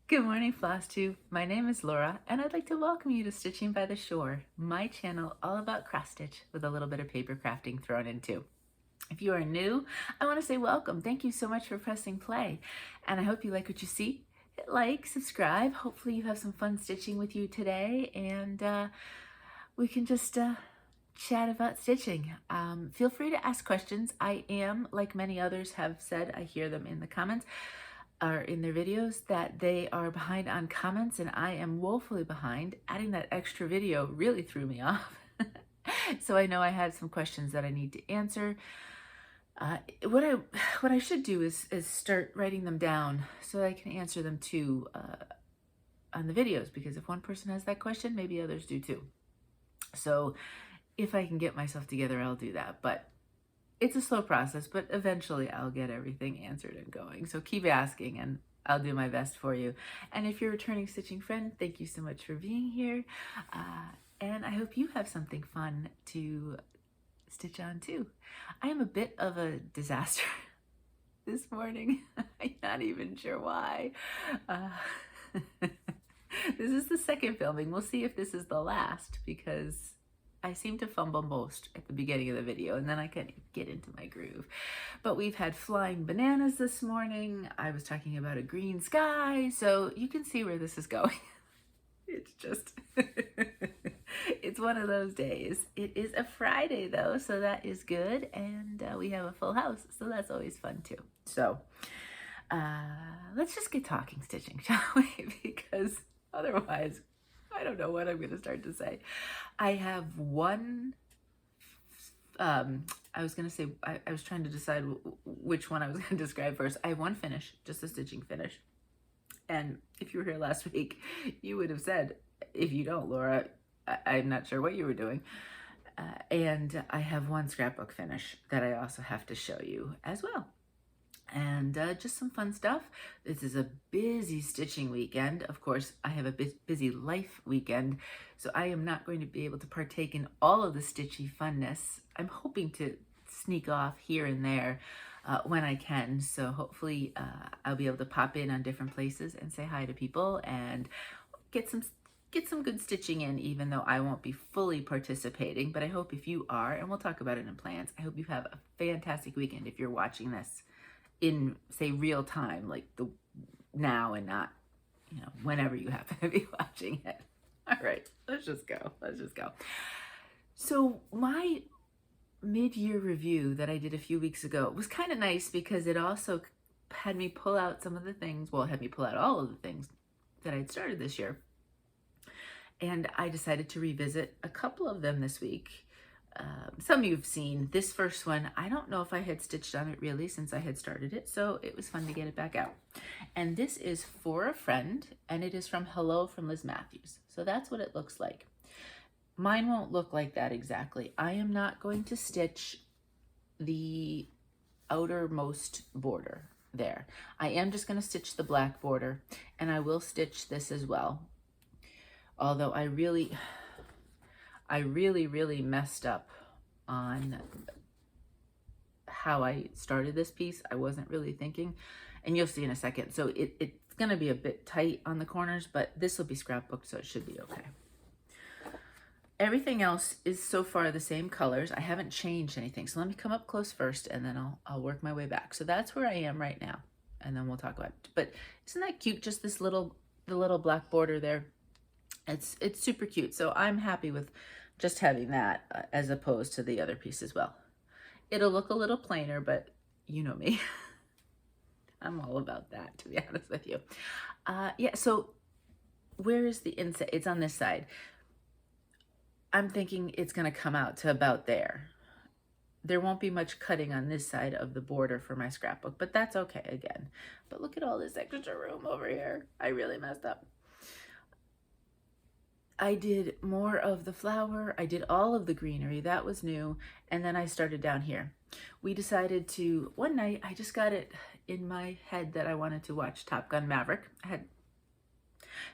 Good morning, Flosstube. My name is Laura, and I'd like to welcome you to Stitching by the Shore, my channel all about cross stitch with a little bit of paper crafting thrown in too. If you are new, I want to say welcome. Thank you so much for pressing play, and I hope you like what you see. Hit like, subscribe. Hopefully you have some fun stitching with you today, and we can just chat about stitching. Feel free to ask questions. I am, like many others have said, I hear them in the comments, or in their videos, that they are behind on comments, and I am woefully behind. Adding that extra video really threw me off. So I know I had some questions that I need to answer. What I should do is start writing them down so that I can answer them too on the videos, because if one person has that question, maybe others do too. So if I can get myself together, I'll do that. But it's a slow process, but eventually I'll get everything answered and going. So keep asking and I'll do my best for you. And if you're a returning stitching friend, thank you so much for being here. And I hope you have something fun to stitch on too. I am a bit of a disaster this morning. I'm not even sure why. This is the second filming. We'll see if this is the last, because I seem to fumble most at the beginning of the video, and then I can get into my groove. But we've had flying bananas this morning. I was talking about a green sky, so you can see where this is going. It's just, it's one of those days. It is a Friday though, so that is good, and we have a full house, so that's always fun too. So let's just get talking stitching, shall we? Because otherwise, I don't know what I'm going to start to say. I have one, I was going to say, I was trying to decide which one I was going to describe first. I have one finish, just a stitching finish. And if you were here last week, you would have said, if you don't, Laura, I'm not sure what you were doing. And I have one scrapbook finish that I also have to show you as well. And just some fun stuff. This is a busy stitching weekend. Of course, I have a busy life weekend, so I am not going to be able to partake in all of the stitchy funness. I'm hoping to sneak off here and there when I can, so hopefully I'll be able to pop in on different places and say hi to people and get some good stitching in, even though I won't be fully participating. But I hope if you are, and we'll talk about it in plans, I hope you have a fantastic weekend if you're watching this in, say, real time, like the now, and not, you know, whenever you happen to be watching it. All right, let's just go. So my mid-year review that I did a few weeks ago was kind of nice, because it also had me pull out some of the things, well, it had me pull out all of the things that I'd started this year. And I decided to revisit a couple of them this week. Some you've seen. This first one, I don't know if I had stitched on it really since I had started it, so it was fun to get it back out. And this is for a friend, and it is from Hello from Liz Matthews. So that's what it looks like. Mine won't look like that exactly. I am not going to stitch the outermost border there. I am just going to stitch the black border, and I will stitch this as well. Although I really messed up on how I started this piece. I wasn't really thinking, and you'll see in a second. So it's gonna be a bit tight on the corners, but this will be scrapbooked, so it should be okay. Everything else is so far the same colors. I haven't changed anything. So let me come up close first, and then I'll work my way back. So that's where I am right now, and then we'll talk about it. But isn't that cute? Just this the little black border there. It's super cute. So I'm happy with just having that as opposed to the other piece as well. It'll look a little plainer, but you know me. I'm all about that, to be honest with you. Yeah, so where is the inside? It's on this side. I'm thinking it's going to come out to about there. There won't be much cutting on this side of the border for my scrapbook, but that's okay again. But look at all this extra room over here. I really messed up. I did more of the flower. I did all of the greenery. That was new. And then I started down here. We decided to, one night, I just got it in my head that I wanted to watch Top Gun Maverick. I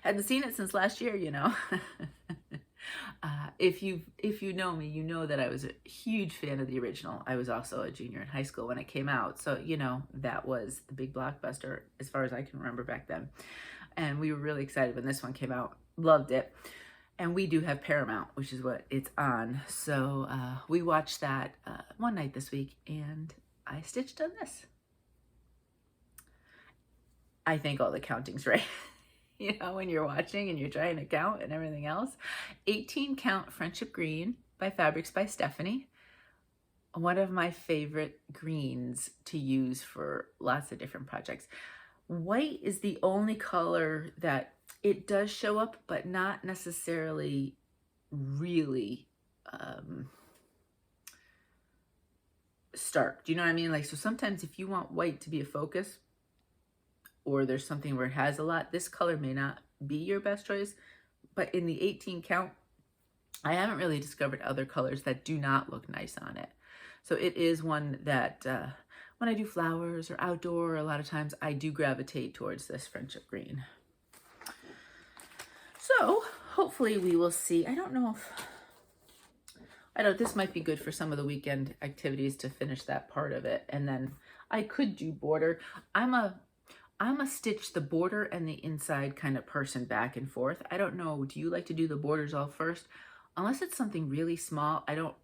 hadn't seen it since last year, you know. If you know me, you know that I was a huge fan of the original. I was also a junior in high school when it came out, so you know that was the big blockbuster as far as I can remember back then. And we were really excited when this one came out. Loved it. And we do have Paramount, which is what it's on. So we watched that one night this week, and I stitched on this. I think all the counting's right. You know, when you're watching and you're trying to count and everything else. 18 count Friendship Green by Fabrics by Stephanie. One of my favorite greens to use for lots of different projects. White is the only color that it does show up, but not necessarily really stark. Do you know what I mean? Like, so sometimes if you want white to be a focus, or there's something where it has a lot, this color may not be your best choice. But in the 18 count, I haven't really discovered other colors that do not look nice on it. So it is one that when I do flowers or outdoor, a lot of times I do gravitate towards this Friendship Green. So hopefully we will see. I don't know if, this might be good for some of the weekend activities to finish that part of it. And then I could do border. I'm a stitch the border and the inside kind of person back and forth. I don't know. Do you like to do the borders all first? Unless it's something really small, I don't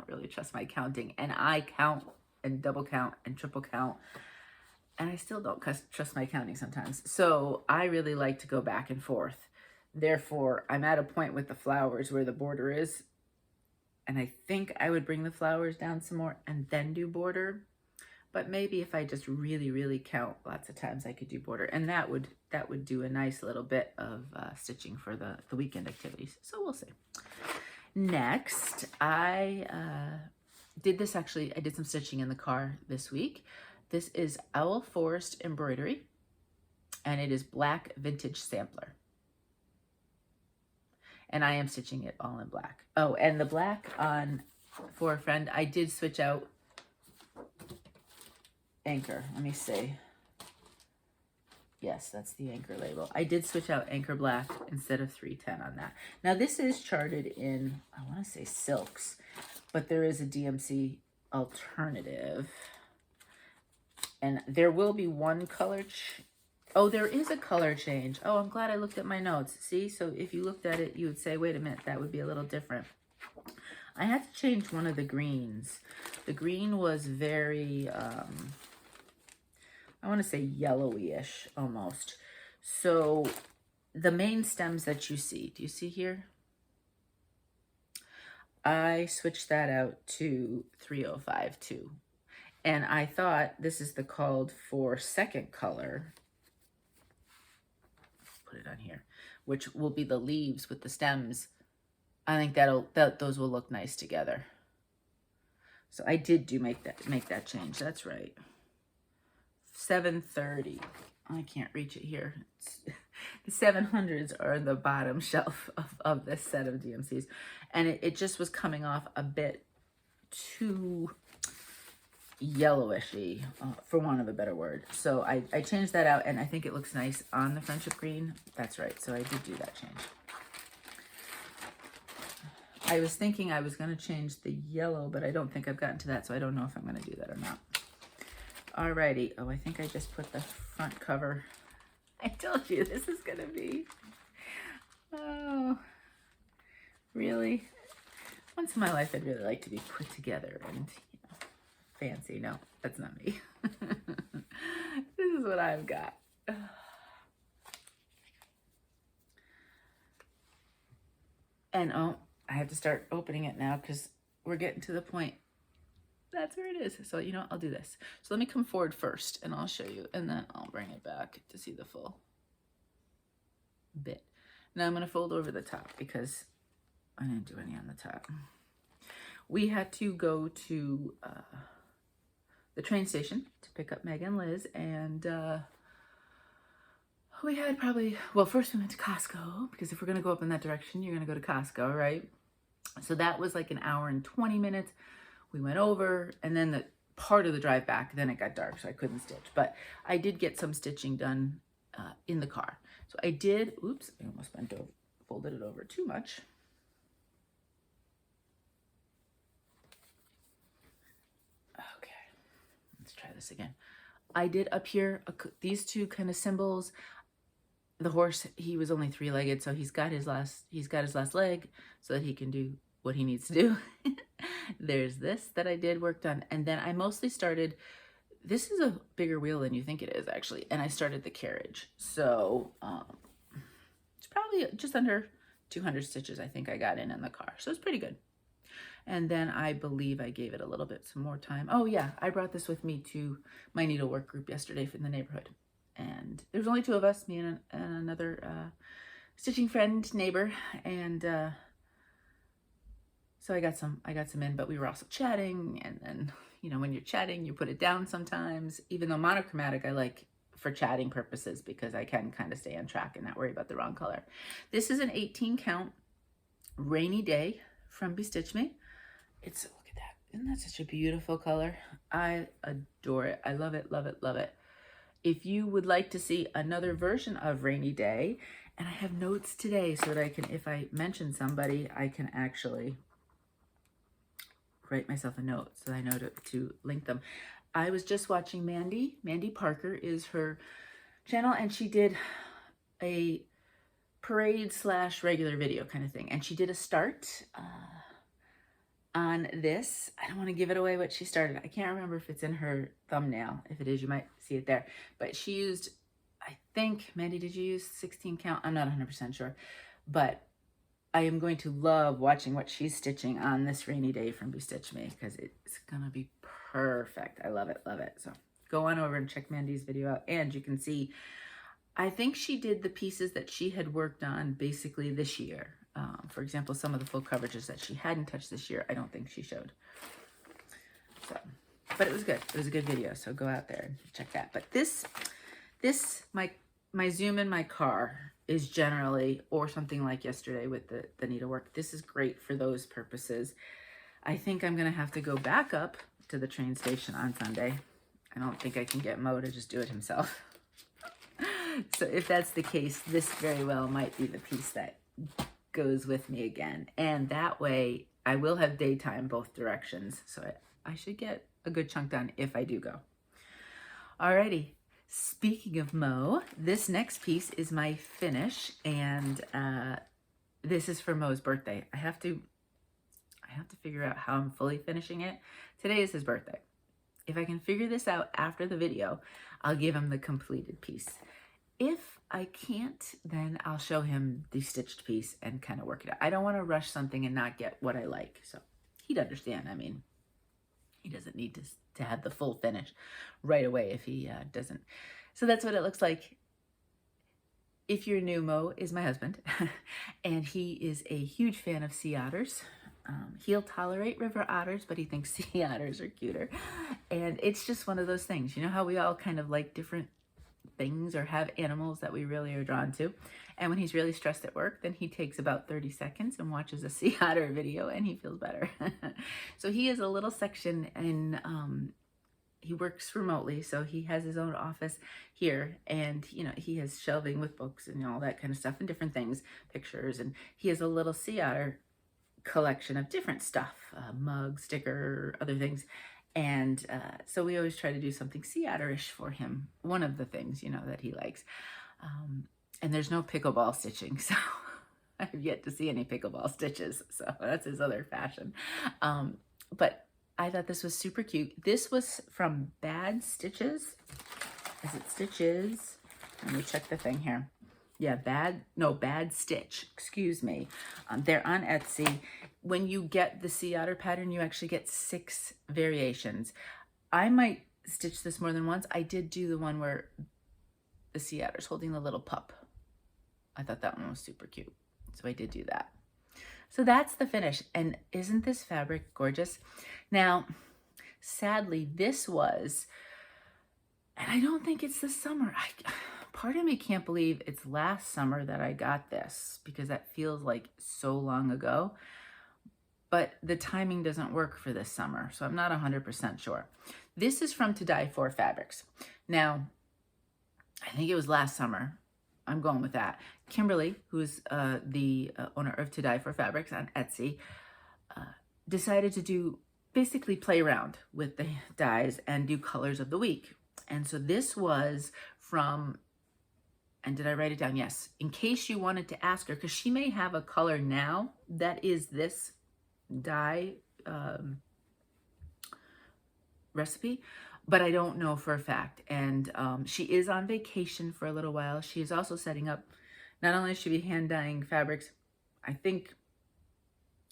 really trust my counting. And I count and double count and triple count. And I still don't trust my counting sometimes. So I really like to go back and forth. Therefore, I'm at a point with the flowers where the border is. And I think I would bring the flowers down some more and then do border. But maybe if I just really, really count lots of times, I could do border. And that would do a nice little bit of stitching for the weekend activities. So we'll see. Next, I did some stitching in the car this week. This is Owl Forest Embroidery, and it is black vintage sampler. And I am stitching it all in black. Oh, and the black for a friend, I did switch out Anchor. Let me see. Yes, that's the Anchor label. I did switch out Anchor Black instead of 310 on that. Now this is charted in, I want to say silks, but there is a DMC alternative. And there will be one color. Oh, there is a color change. Oh, I'm glad I looked at my notes. See, so if you looked at it, you would say, wait a minute, that would be a little different. I had to change one of the greens. The green was very, I want to say yellowy-ish almost. So the main stems that you see, do you see here? I switched that out to 3052. And I thought this is the called for second color. Put it on here, which will be the leaves with the stems. I think those will look nice together. So I did make that change. That's right. 730. I can't reach it here. The 700s are the bottom shelf of this set of DMCs. And it just was coming off a bit too yellowishy, for want of a better word. So I changed that out, and I think it looks nice on the Friendship Green. That's right. So I did do that change. I was thinking I was going to change the yellow, but I don't think I've gotten to that, so I don't know if I'm going to do that or not. Alrighty. Oh, I think I just put the front cover. I told you this is going to be... Oh, really? Once in my life, I'd really like to be put together and, fancy. No, that's not me. This is what I've got. And, oh, I have to start opening it now because we're getting to the point. That's where it is. So, I'll do this. So let me come forward first and I'll show you, and then I'll bring it back to see the full bit. Now I'm going to fold over the top because I didn't do any on the top. We had to go to the train station to pick up Meg and Liz, and we had first we went to Costco, because if we're going to go up in that direction, you're going to go to Costco, right? So that was like an hour and 20 minutes. We went over, and then the part of the drive back, then it got dark, so I couldn't stitch. But I did get some stitching done in the car. So I did, oops, I almost folded it over too much. this again. I did up here these two kind of symbols. The horse, he was only 3-legged, so he's got his last leg so that he can do what he needs to do. There's this that I did worked on, and then I mostly started, this is a bigger wheel than you think it is actually, and I started the carriage. So it's probably just under 200 stitches I think I got in the car, so it's pretty good. And then I believe I gave it a little bit some more time. Oh yeah, I brought this with me to my needlework group yesterday from the neighborhood. And there's only 2 of us, me and another stitching friend, neighbor. And so I got some in, but we were also chatting. And then, you know, when you're chatting, you put it down sometimes. Even though monochromatic I like for chatting purposes because I can kind of stay on track and not worry about the wrong color. This is an 18 count rainy day from Bestitchme. It's, look at that. Isn't that such a beautiful color? I adore it. I love it, love it, love it. If you would like to see another version of Rainy Day, and I have notes today so that I can, if I mention somebody, I can actually write myself a note so I know to link them. I was just watching Mandy. Mandy Parker is her channel, and she did a parade / regular video kind of thing. And she did a start on this. I don't want to give it away what she started. I can't remember if it's in her thumbnail. If it is, you might see it there. But she used, I think, Mandy, did you use 16 count? I'm not 100% sure. But I am going to love watching what she's stitching on this rainy day from Bestitchme because it's going to be perfect. I love it, love it. So go on over and check Mandy's video out. And you can see, I think she did the pieces that she had worked on basically this year. For example, some of the full coverages that she hadn't touched this year, I don't think she showed. So, but it was good. It was a good video. So go out there and check that. But this, my Zoom in my car is generally, or something like yesterday with the needlework. This is great for those purposes. I think I'm going to have to go back up to the train station on Sunday. I don't think I can get Mo to just do it himself. So if that's the case, this very well might be the piece that goes with me again. And that way I will have daytime both directions. So I should get a good chunk done if I do go. Alrighty. Speaking of Mo, this next piece is my finish, and this is for Mo's birthday. I have to figure out how I'm fully finishing it. Today is his birthday. If I can figure this out after the video, I'll give him the completed piece. If I can't, then I'll show him the stitched piece and kind of work it out. I don't want to rush something and not get what I like. So he'd understand. I mean, he doesn't need to have the full finish right away if he doesn't. So that's what it looks like. If you're new, Mo is my husband, and he is a huge fan of sea otters. He'll tolerate river otters, but he thinks sea otters are cuter. And it's just one of those things. You know how we all kind of like different things or have animals that we really are drawn to. And when he's really stressed at work, then he takes about 30 seconds and watches a sea otter video and he feels better. So he has a little section in, he works remotely, so he has his own office here, and you know, he has shelving with books and all that kind of stuff and different things, pictures, and he has a little sea otter collection of different stuff, mug, sticker, other things. And so we always try to do something sea otterish for him. One of the things, you know, that he likes. And there's no pickleball stitching, so I've yet to see any pickleball stitches. So that's his other passion. But I thought this was super cute. This was from Bad Stitches. Is it Stitches? Let me check the thing here. Yeah, Bad Stitch, excuse me. They're on Etsy. When you get the sea otter pattern, you actually get 6 variations. I might stitch this more than once. I did do the one where the sea otter's holding the little pup. I thought that one was super cute. So I did do that. So that's the finish. And isn't this fabric gorgeous? Now, sadly, this was, and I don't think it's the summer. Part of me can't believe it's last summer that I got this because that feels like so long ago. But the timing doesn't work for this summer, so I'm not 100% sure. This is from To Die For Fabrics. Now, I think it was last summer. I'm going with that. Kimberly, who's the owner of To Die For Fabrics on Etsy, decided to do basically play around with the dyes and do colors of the week. And so this was from, and did I write it down? Yes. In case you wanted to ask her, because she may have a color now that is this dye recipe, but I don't know for a fact. And she is on vacation for a little while. She is also setting up, not only should be hand dyeing fabrics, I think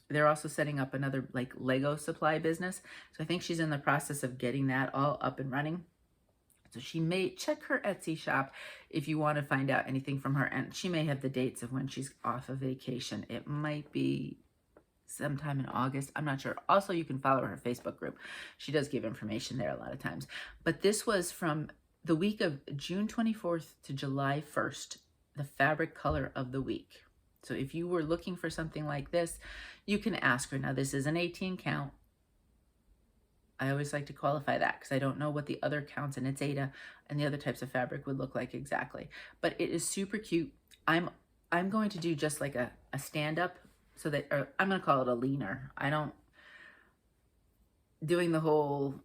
they're also setting up another like Lego supply business. So I think she's in the process of getting that all up and running. So she may check her Etsy shop if you want to find out anything from her. And she may have the dates of when she's off of vacation. It might be sometime in August. I'm not sure. Also, you can follow her Facebook group. She does give information there a lot of times. But this was from the week of June 24th to July 1st, the fabric color of the week. So if you were looking for something like this, you can ask her. Now, this is an 18 count. I always like to qualify that because I don't know what the other counts and it's aida and the other types of fabric would look like exactly. But it is super cute. I'm going to do just like a stand-up, so that, or I'm going to call it a leaner. I don't, doing the whole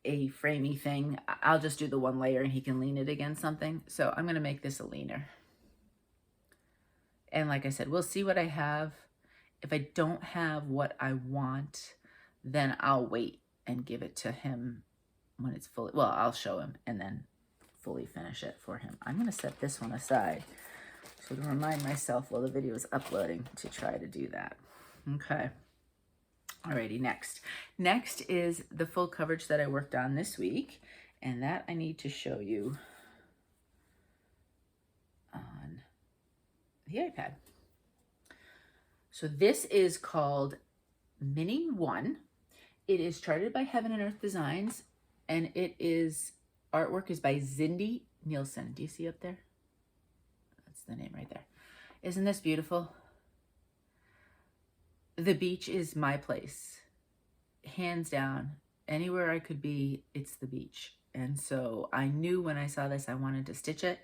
A-framey thing, I'll just do the one layer and he can lean it against something. So I'm going to make this a leaner. And like I said, we'll see what I have. If I don't have what I want, then I'll wait and give it to him when it's fully, well, I'll show him and then fully finish it for him. I'm going to set this one aside so to remind myself while the video is uploading to try to do that. Okay. Alrighty, next. Next is the full coverage that I worked on this week, and that I need to show you on the iPad. So this is called Mini 1. It is charted by Heaven and Earth Designs, and it is, artwork is by Zindy Nielson. Do you see up there? That's the name right there. Isn't this beautiful? The beach is my place. Hands down, anywhere I could be, it's the beach. And so I knew when I saw this, I wanted to stitch it.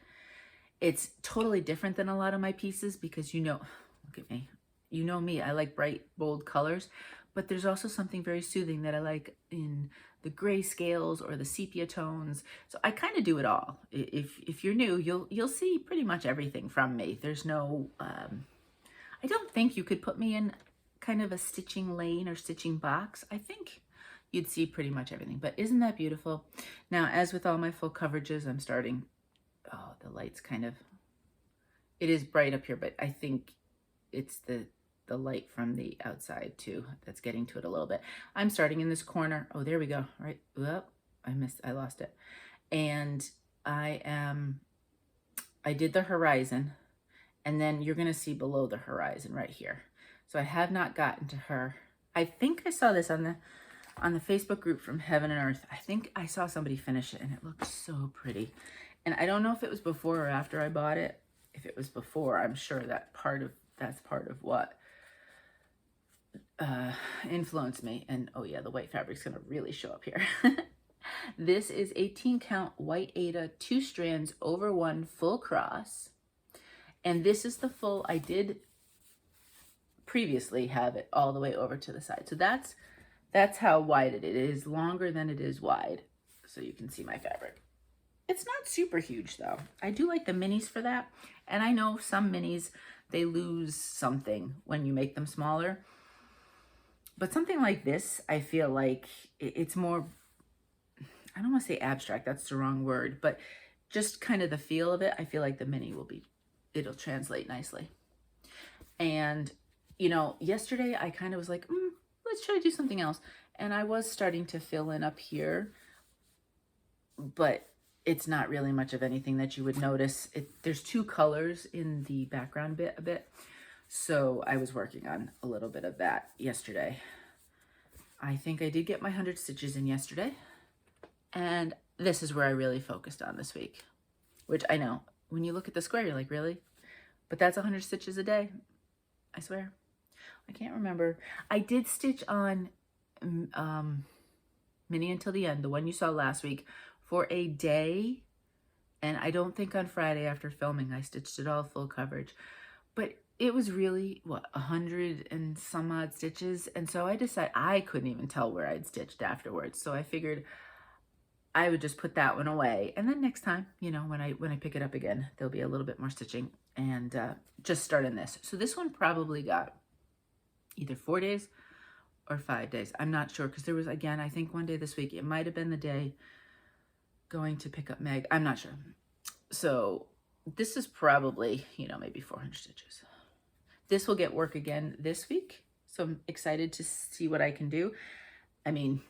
It's totally different than a lot of my pieces because, you know, look at me. You know me, I like bright, bold colors, but there's also something very soothing that I like in the gray scales or the sepia tones. So I kind of do it all. If you're new, you'll see pretty much everything from me. There's no, I don't think you could put me in kind of a stitching lane or stitching box. I think you'd see pretty much everything, but isn't that beautiful? Now, as with all my full coverages, I'm starting, oh, the light's kind of, it is bright up here, but I think it's the light from the outside too that's getting to it a little bit. I'm starting in this corner. Oh, there we go. Right. Well, I lost it. And I did the horizon, and then you're going to see below the horizon right here. So I have not gotten to her. I think I saw this on the Facebook group from Heaven and Earth. I think I saw somebody finish it and it looked so pretty. And I don't know if it was before or after I bought it. If it was before, I'm sure that's part of what influenced me. And oh yeah, the white fabric's gonna really show up here. This is 18 count white aida, 2 strands over 1 full cross. And this is the full, I did previously have it all the way over to the side. So that's how wide it is. It is longer than it is wide. So you can see my fabric. It's not super huge though. I do like the minis for that. And I know some minis, they lose something when you make them smaller. But something like this, I feel like it's more, I don't want to say abstract, that's the wrong word, but just kind of the feel of it, I feel like the mini it'll translate nicely. And, you know, yesterday I kind of was like, let's try to do something else. And I was starting to fill in up here, but it's not really much of anything that you would notice. There's 2 colors in the background bit a bit. So I was working on a little bit of that yesterday. I think I did get my 100 stitches in yesterday. And this is where I really focused on this week, which I know when you look at the square, you're like, really? But that's 100 stitches a day. I swear. I can't remember. I did stitch on Mini Until the End, the one you saw last week, for a day. And I don't think on Friday after filming, I stitched it all full coverage. But it was really, what, 100 and some odd stitches. And so I decided I couldn't even tell where I'd stitched afterwards. So I figured I would just put that one away. And then next time, you know, when I pick it up again, there'll be a little bit more stitching, and just start in this. So this one probably got either 4 days or 5 days. I'm not sure, because there was, again, I think one day this week, it might have been the day going to pick up Meg. I'm not sure. So this is probably, you know, maybe 400 stitches. This will get work again this week. So I'm excited to see what I can do. I mean,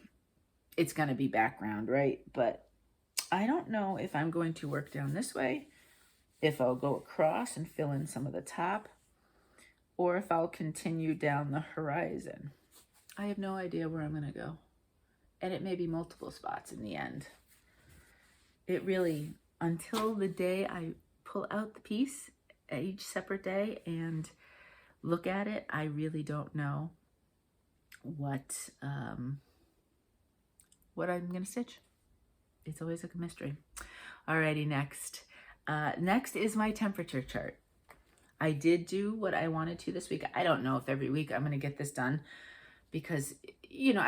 it's going to be background, right? But I don't know if I'm going to work down this way, if I'll go across and fill in some of the top, or if I'll continue down the horizon. I have no idea where I'm going to go. And it may be multiple spots in the end. It really, until the day I pull out the piece each separate day and look at it, I really don't know what I'm going to stitch. It's always a mystery. Alrighty, next. Next is my temperature chart. I did do what I wanted to this week. I don't know if every week I'm going to get this done, because, you know,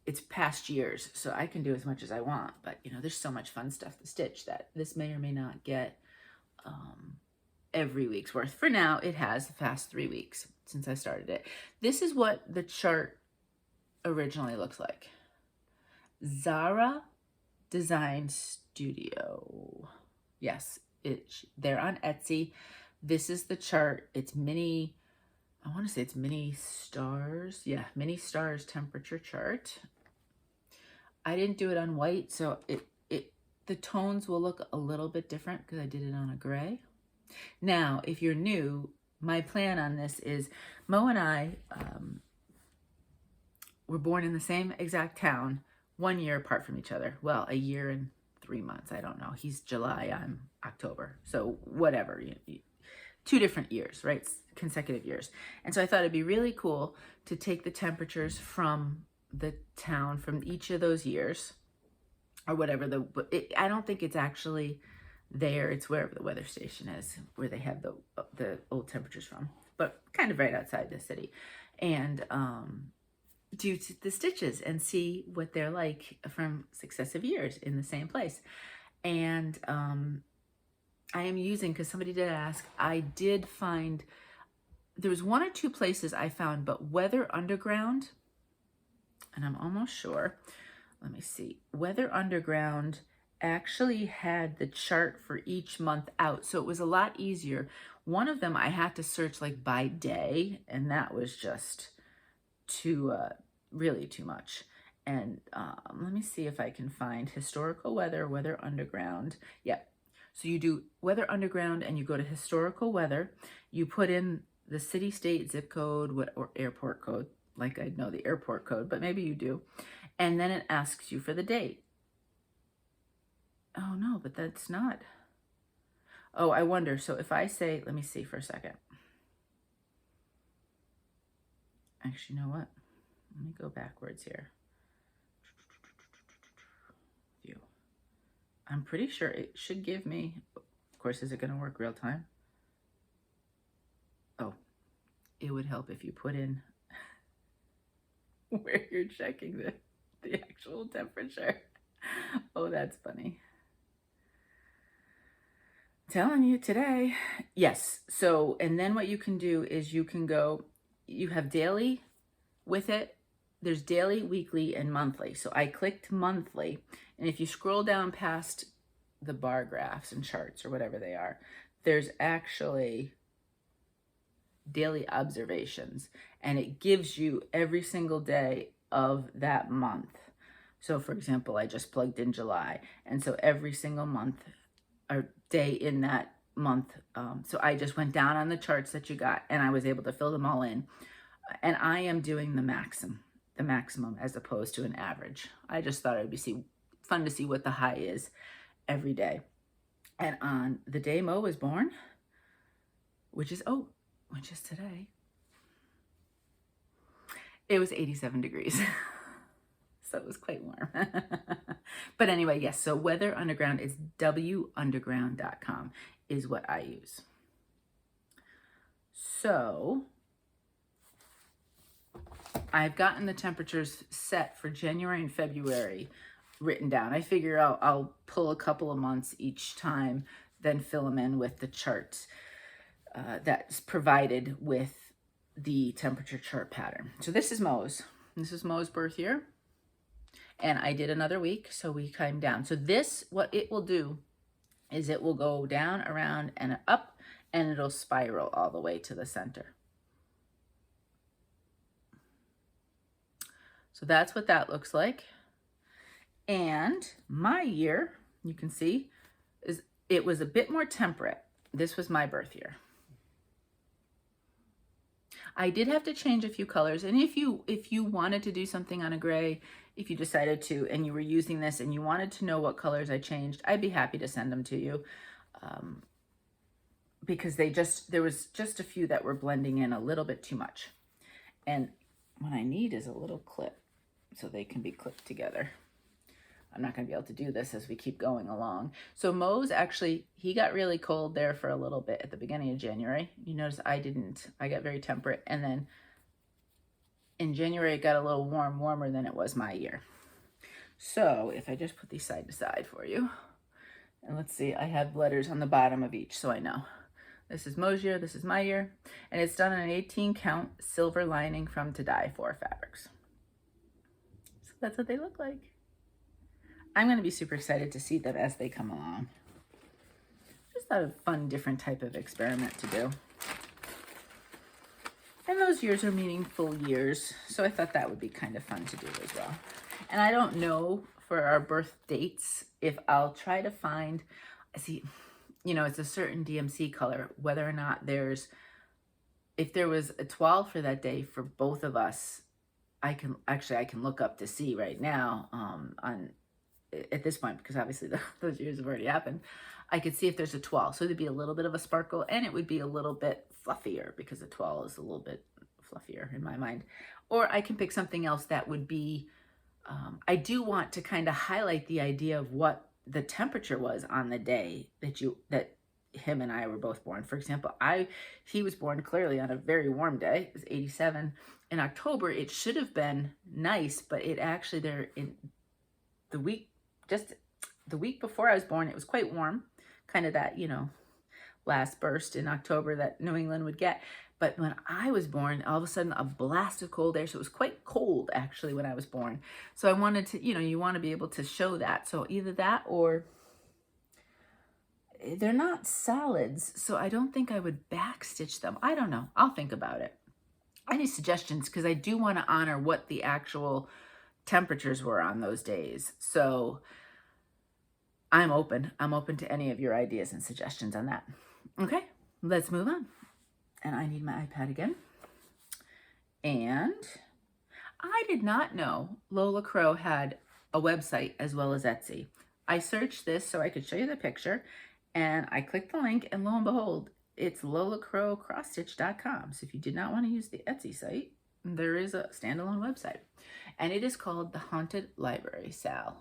it's past years, so I can do as much as I want. But, you know, there's so much fun stuff to stitch that this may or may not get every week's worth. For now, it has the past 3 weeks since I started it. This is what the chart originally looks like. Zahra Design Studio. Yes, they're on Etsy. This is the chart. It's mini, I want to say it's mini stars. Yeah, mini stars temperature chart. I didn't do it on white, so the tones will look a little bit different because I did it on a gray. Now, if you're new, my plan on this is Mo and I were born in the same exact town, 1 year apart from each other. Well, a year and 3 months. I don't know. He's July, I'm October. So whatever. 2 different years, right? Consecutive years. And so I thought it'd be really cool to take the temperatures from the town from each of those years, or whatever. I don't think it's actually there. It's wherever the weather station is, where they have the old temperatures from, but kind of right outside the city. And do the stitches and see what they're like from successive years in the same place. And I am using, because somebody did ask, I did find, there was 1 or 2 places I found, but Weather Underground, and I'm almost sure, let me see, Weather Underground actually had the chart for each month out, so it was a lot easier. One of them I had to search like by day, and that was just too really too much. And let me see if I can find historical Weather Underground. Yeah, so you do Weather Underground and you go to historical weather. You put in the city, state, zip code, or airport code. Like, I know the airport code, but maybe you do. And then it asks you for the date. Oh no, but that's not. Oh, I wonder. So if I say, let me see for a second. Actually, you know what? Let me go backwards here. View. I'm pretty sure it should give me, of course, is it going to work real time? Oh, it would help if you put in where you're checking the actual temperature. Oh, that's funny. Telling you today. Yes. So, and then what you can do is you can go, you have daily with it. There's daily, weekly, and monthly. So I clicked monthly, and if you scroll down past the bar graphs and charts or whatever they are, there's actually daily observations, and it gives you every single day of that month. So for example, I just plugged in July, and so every single month or day in that month, so I just went down on the charts that you got, and I was able to fill them all in. And I am doing the maximum as opposed to an average. I just thought it would be fun to see what the high is every day. And on the day Mo was born, which is today, it was 87 degrees. So it was quite warm. But anyway, yes, so Weather Underground is wunderground.com is what I use. So I've gotten the temperatures set for January and February written down. I figure I'll pull a couple of months each time, then fill them in with the charts that's provided with the temperature chart pattern. So this is Mo's. This is Mo's birth year. And I did another week, so we came down. So this, what it will do is it will go down, around, and up, and it'll spiral all the way to the center. So that's what that looks like. And my year, you can see, is it was a bit more temperate. This was my birth year. I did have to change a few colors, and if you wanted to do something on a gray, if you decided to, and you were using this and you wanted to know what colors I changed, I'd be happy to send them to you, because there was just a few that were blending in a little bit too much. And what I need is a little clip so they can be clipped together. I'm not going to be able to do this as we keep going along. So Mo's actually, he got really cold there for a little bit at the beginning of January. You notice I didn't. I got very temperate. And then in January, it got a little warmer than it was my year. So if I just put these side to side for you, and let's see, I have letters on the bottom of each, so I know. This is Mo's year, this is my year, and it's done on an 18 count silver lining from To Dye 4 fabrics. So that's what they look like. I'm going to be super excited to see them as they come along. Just a fun, different type of experiment to do. And those years are meaningful years, so I thought that would be kind of fun to do as well. And I don't know for our birth dates if I'll try to find, see, you know, it's a certain DMC color, whether or not if there was a 12 for that day for both of us, I can look up to see right now at this point, because obviously those years have already happened. I could see if there's a 12. So there'd be a little bit of a sparkle, and it would be a little bit fluffier, because a 12 is a little bit fluffier in my mind. Or I can pick something else that would be, I do want to kind of highlight the idea of what the temperature was on the day that him and I were both born. For example, he was born clearly on a very warm day. It was 87. In October, it should have been nice, but it actually the week before I was born, it was quite warm, kind of that, you know, last burst in October that New England would get. But when I was born, all of a sudden a blast of cold air. So it was quite cold actually when I was born. So I wanted to, you know, you want to be able to show that. So either that, or they're not solids, so I don't think I would backstitch them. I don't know. I'll think about it. Any suggestions? Because I do want to honor what the actual temperatures were on those days. So I'm open to any of your ideas and suggestions on that. Okay, let's move on. And I need my iPad again. And I did not know Lola Crow had a website as well as Etsy. I searched this so I could show you the picture, and I clicked the link, and lo and behold, it's lolacrowcrossstitch.com. So if you did not want to use the Etsy site, there is a standalone website, and it is called the Haunted Library SAL.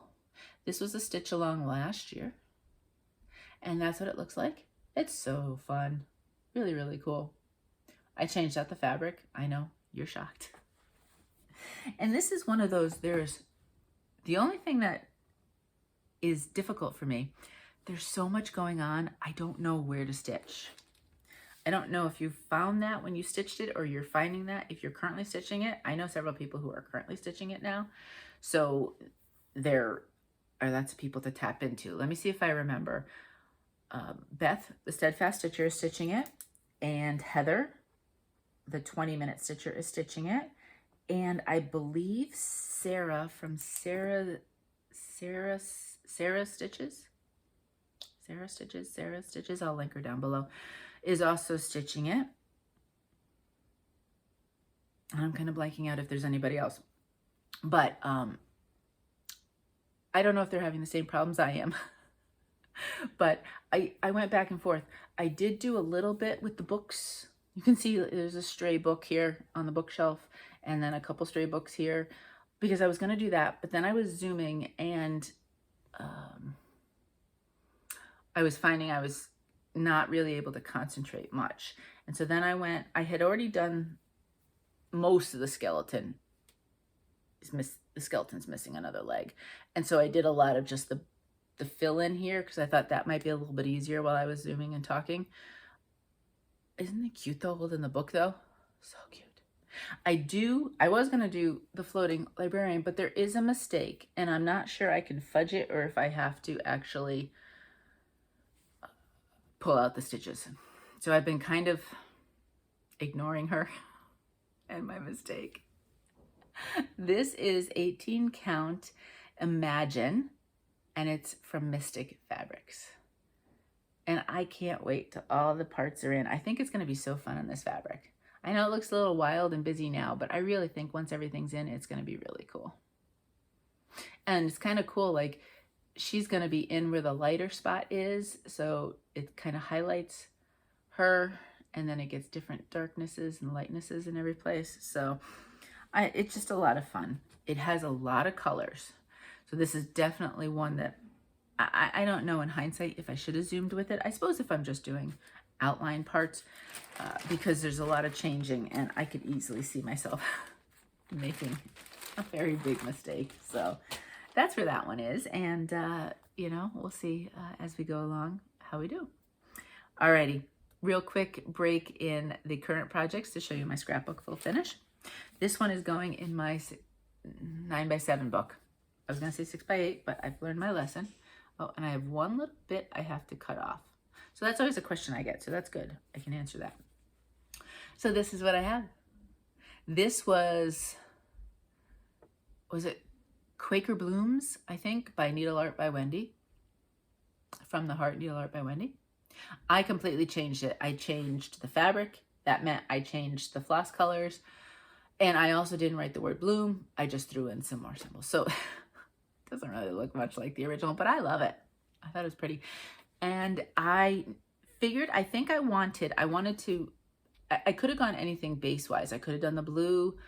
This was a stitch along last year, and that's what it looks like. It's so fun. Really, really cool. I changed out the fabric. I know, you're shocked. And this is one of those, the only thing that is difficult for me, there's so much going on, I don't know where to stitch. I don't know if you found that when you stitched it, or you're finding that if you're currently stitching it. I know several people who are currently stitching it now. So that's people to tap into. Let me see if I remember. Beth, the Steadfast Stitcher, is stitching it, and Heather, the 20-minute stitcher, is stitching it, and I believe Sarah from Sarah Stitches, I'll link her down below, is also stitching it. I'm kind of blanking out if there's anybody else, but I don't know if they're having the same problems I am. But I went back and forth. I did do a little bit with the books. You can see there's a stray book here on the bookshelf, and then a couple stray books here, because I was going to do that. But then I was zooming, and I was finding I was not really able to concentrate much. And so then I had already done most of the skeleton. The skeleton's missing another leg. And so I did a lot of just the fill in here because I thought that might be a little bit easier while I was zooming and talking. Isn't it cute though, holding the book though? So cute. I was going to do the floating librarian, but there is a mistake and I'm not sure I can fudge it or if I have to actually pull out the stitches. So I've been kind of ignoring her and my mistake. This is 18 count Imagine, and it's from Mystic Fabrics. And I can't wait till all the parts are in. I think it's going to be so fun on this fabric. I know it looks a little wild and busy now, but I really think once everything's in, it's going to be really cool. And it's kind of cool, like she's going to be in where the lighter spot is, so it kind of highlights her, and then it gets different darknesses and lightnesses in every place. So it's just a lot of fun. It has a lot of colors. So this is definitely one that I don't know in hindsight if I should have zoomed with it. I suppose if I'm just doing outline parts, because there's a lot of changing and I could easily see myself making a very big mistake. So that's where that one is. And, you know, we'll see as we go along how we do. Alrighty, real quick break in the current projects to show you my scrapbook full finish. This one is going in my 9x7 book. I was going to say 6x8, but I've learned my lesson. Oh, and I have one little bit I have to cut off. So that's always a question I get. So that's good. I can answer that. So this is what I have. This was it Quaker Blooms, I think, by Needle Art by Wendy. From the Heart Needle Art by Wendy. I completely changed it. I changed the fabric. That meant I changed the floss colors. And I also didn't write the word bloom. I just threw in some more symbols. So it doesn't really look much like the original, but I love it. I thought it was pretty. And I figured, I could have gone anything base-wise. I could have done the blue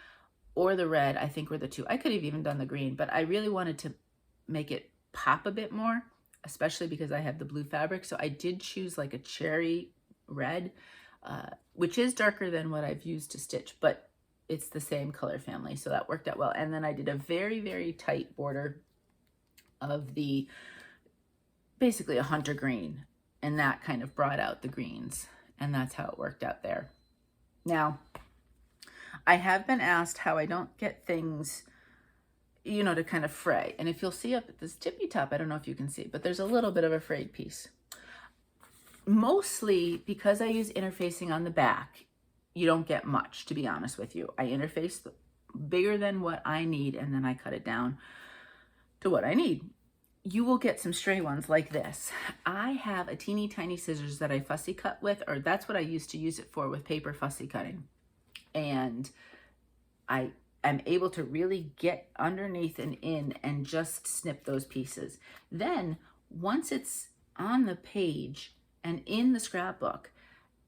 or the red, I think were the two. I could have even done the green, but I really wanted to make it pop a bit more, especially because I have the blue fabric. So I did choose like a cherry red, which is darker than what I've used to stitch, but it's the same color family, so that worked out well. And then I did a very, very tight border of basically a hunter green, and that kind of brought out the greens, and that's how it worked out there. Now, I have been asked how I don't get things, you know, to kind of fray. And if you'll see up at this tippy top, I don't know if you can see, but there's a little bit of a frayed piece. Mostly because I use interfacing on the back, you don't get much, to be honest with you. I interface bigger than what I need, and then I cut it down to what I need. You will get some stray ones like this. I have a teeny tiny scissors that I fussy cut with, or that's what I used to use it for with paper fussy cutting. And I am able to really get underneath and in and just snip those pieces. Then once it's on the page and in the scrapbook,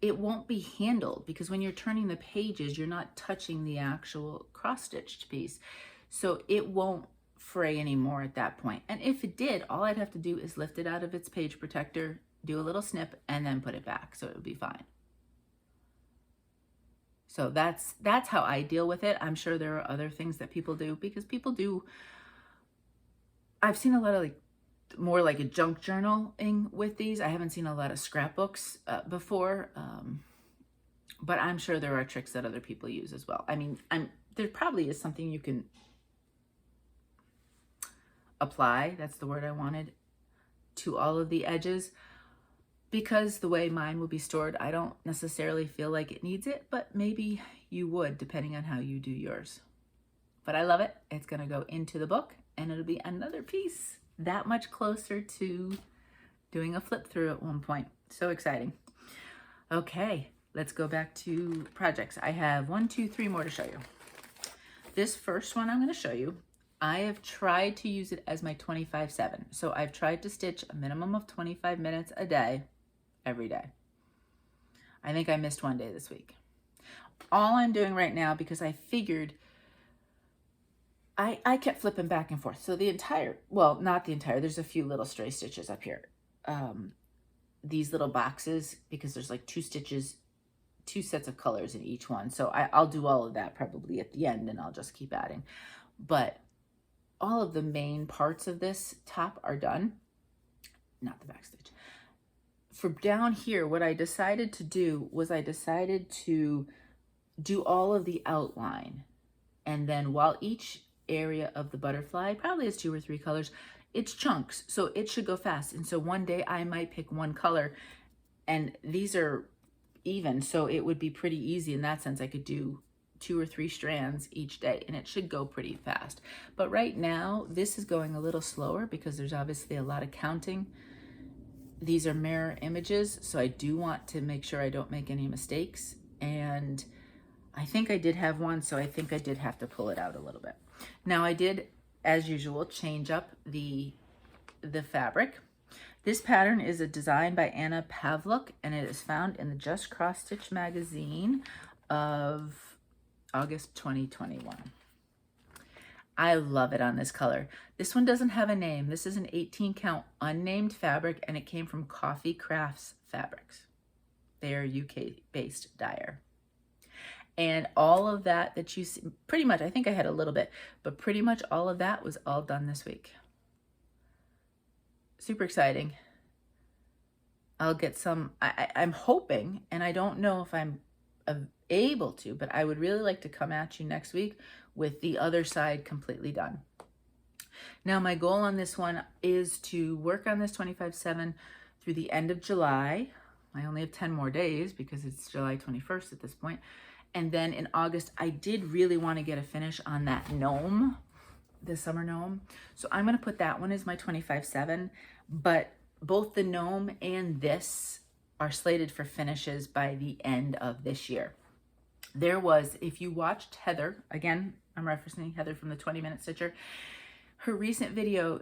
it won't be handled, because when you're turning the pages, you're not touching the actual cross-stitched piece. So it won't fray anymore at that point. And if it did, all I'd have to do is lift it out of its page protector, do a little snip, and then put it back. So it would be fine. So that's how I deal with it. I'm sure there are other things that people do, because people do, I've seen a lot of more like a junk journaling with these. I haven't seen a lot of scrapbooks before, but I'm sure there are tricks that other people use as well. I mean, there probably is something you can apply, that's the word I wanted, to all of the edges, because the way mine will be stored, I don't necessarily feel like it needs it, but maybe you would, depending on how you do yours. But I love it. It's going to go into the book, and it'll be another piece that much closer to doing a flip through at one point. So exciting. Okay, let's go back to projects. I have 1, 2, 3 more to show you. This first one I'm going to show you, I have tried to use it as my 25/7. So I've tried to stitch a minimum of 25 minutes a day, every day. I think I missed one day this week. All I'm doing right now, because I figured I kept flipping back and forth. So the entire, well, not the entire, there's a few little stray stitches up here. these little boxes because there's like 2 stitches, 2 sets of colors in each one. So I'll do all of that probably at the end, and I'll just keep adding. But all of the main parts of this top are done, not the back stitch. For down here, what I decided to do was I decided to do all of the outline. And then while each area of the butterfly probably has 2 or 3 colors, it's chunks, so it should go fast. And so one day I might pick one color, and these are even, so it would be pretty easy in that sense. I could do 2 or 3 strands each day, and it should go pretty fast. But right now, this is going a little slower because there's obviously a lot of counting. These are mirror images, so I do want to make sure I don't make any mistakes. And I think I did have one, so I think I did have to pull it out a little bit. Now I did, as usual, change up the fabric. This pattern is a design by Anna Pavlyuk, and it is found in the Just Cross Stitch magazine of August 2021. I love it on this color. This one doesn't have a name. This is an 18 count unnamed fabric, and it came from Coffee Crafts Fabrics. They are UK based dyer. And all of that you see, pretty much, I think I had a little bit, but pretty much all of that was all done this week. Super exciting. I'll get some, I'm hoping, and I don't know if I'm able to, but I would really like to come at you next week with the other side completely done. Now my goal on this one is to work on this 25/7 through the end of July. I only have 10 more days because it's July 21st at this point. And then in August, I did really want to get a finish on that gnome, the summer gnome. So I'm going to put that one as my 25/7, but both the gnome and this are slated for finishes by the end of this year. There was, if you watched Heather, again, I'm referencing Heather from the 20-Minute Stitcher, her recent video,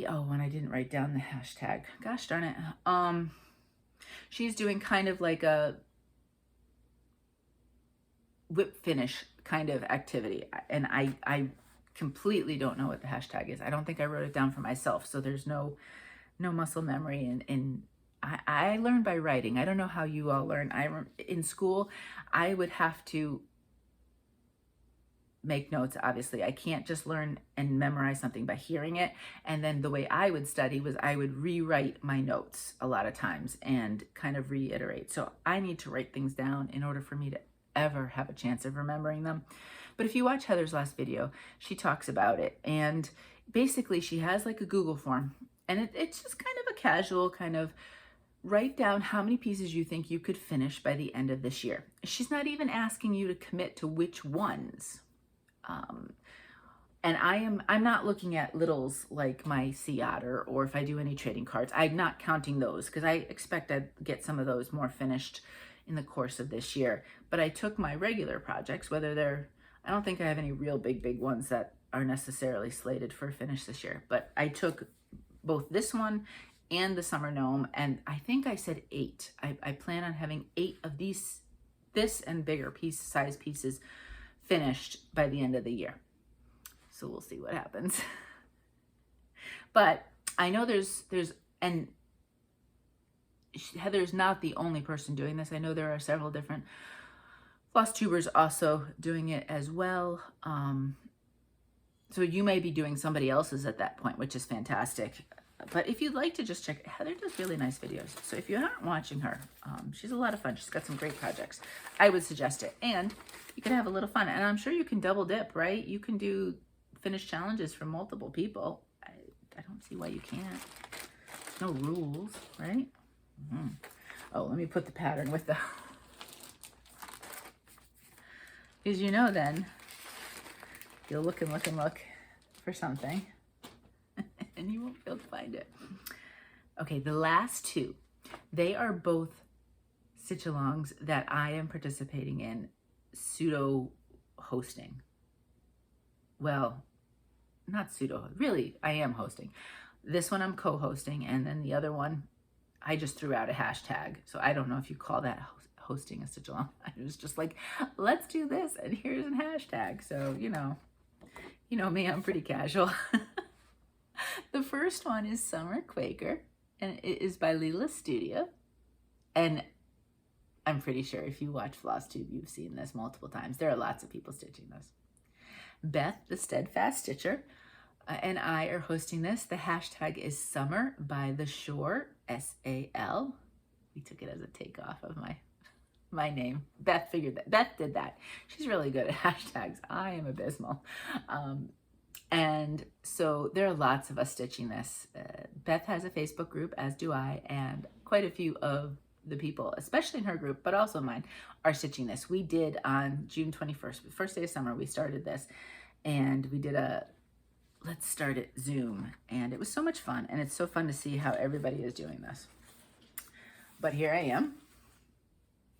and I didn't write down the hashtag. Gosh darn it. She's doing kind of like a whip finish kind of activity, and I completely don't know what the hashtag is. I don't think I wrote it down for myself, so there's no muscle memory, and I learned by writing. I don't know how you all learn. In school, I would have to make notes. Obviously, I can't just learn and memorize something by hearing it. And then the way I would study was I would rewrite my notes a lot of times and kind of reiterate. So I need to write things down in order for me to ever have a chance of remembering them. But if you watch Heather's last video, she talks about it, and basically she has like a Google form, and it's just kind of a casual kind of write down how many pieces you think you could finish by the end of this year. She's not even asking you to commit to which ones. And I'm not looking at littles like my Sea Otter, or if I do any trading cards, I'm not counting those because I expect I'd get some of those more finished in the course of this year. But I took my regular projects, whether they're, I don't think I have any real big ones that are necessarily slated for finish this year, but I took both this one and the summer gnome, and I think I said 8. I plan on having 8 of this and bigger size pieces finished by the end of the year. So we'll see what happens. But I know and Heather's not the only person doing this. I know there are several different Flosstubers also doing it as well. So you may be doing somebody else's at that point, which is fantastic. But if you'd like to just check, Heather does really nice videos. So if you aren't watching her, she's a lot of fun. She's got some great projects. I would suggest it. And you can have a little fun. And I'm sure you can double dip, right? You can do finish challenges for multiple people. I don't see why you can't. No rules, right? Oh, let me put the pattern with the... Because then you'll look and look and look for something. And you won't be able to find it. Okay, the last 2. They are both stitch-alongs that I am participating in pseudo hosting. Well, not pseudo, really, I am hosting. This one I'm co-hosting, and then the other one, I just threw out a hashtag. So I don't know if you call that hosting a stitch-along. I was just like, let's do this, and here's a hashtag. So, you know me, I'm pretty casual. The first one is Summer Quaker, and it is by Leela Studio. And I'm pretty sure if you watch Flosstube, you've seen this multiple times. There are lots of people stitching this. Beth, the Steadfast Stitcher, and I are hosting this. The hashtag is summerbytheshoresal, SAL. We took it as a takeoff of my name. Beth figured that. Beth did that. She's really good at hashtags. I am abysmal. And so there are lots of us stitching this. Beth has a Facebook group, as do I, and quite a few of the people, especially in her group, but also mine, are stitching this. We did on June 21st, the first day of summer, we started this, and we did a Let's Start It Zoom, and it was so much fun, and it's so fun to see how everybody is doing this. But here I am.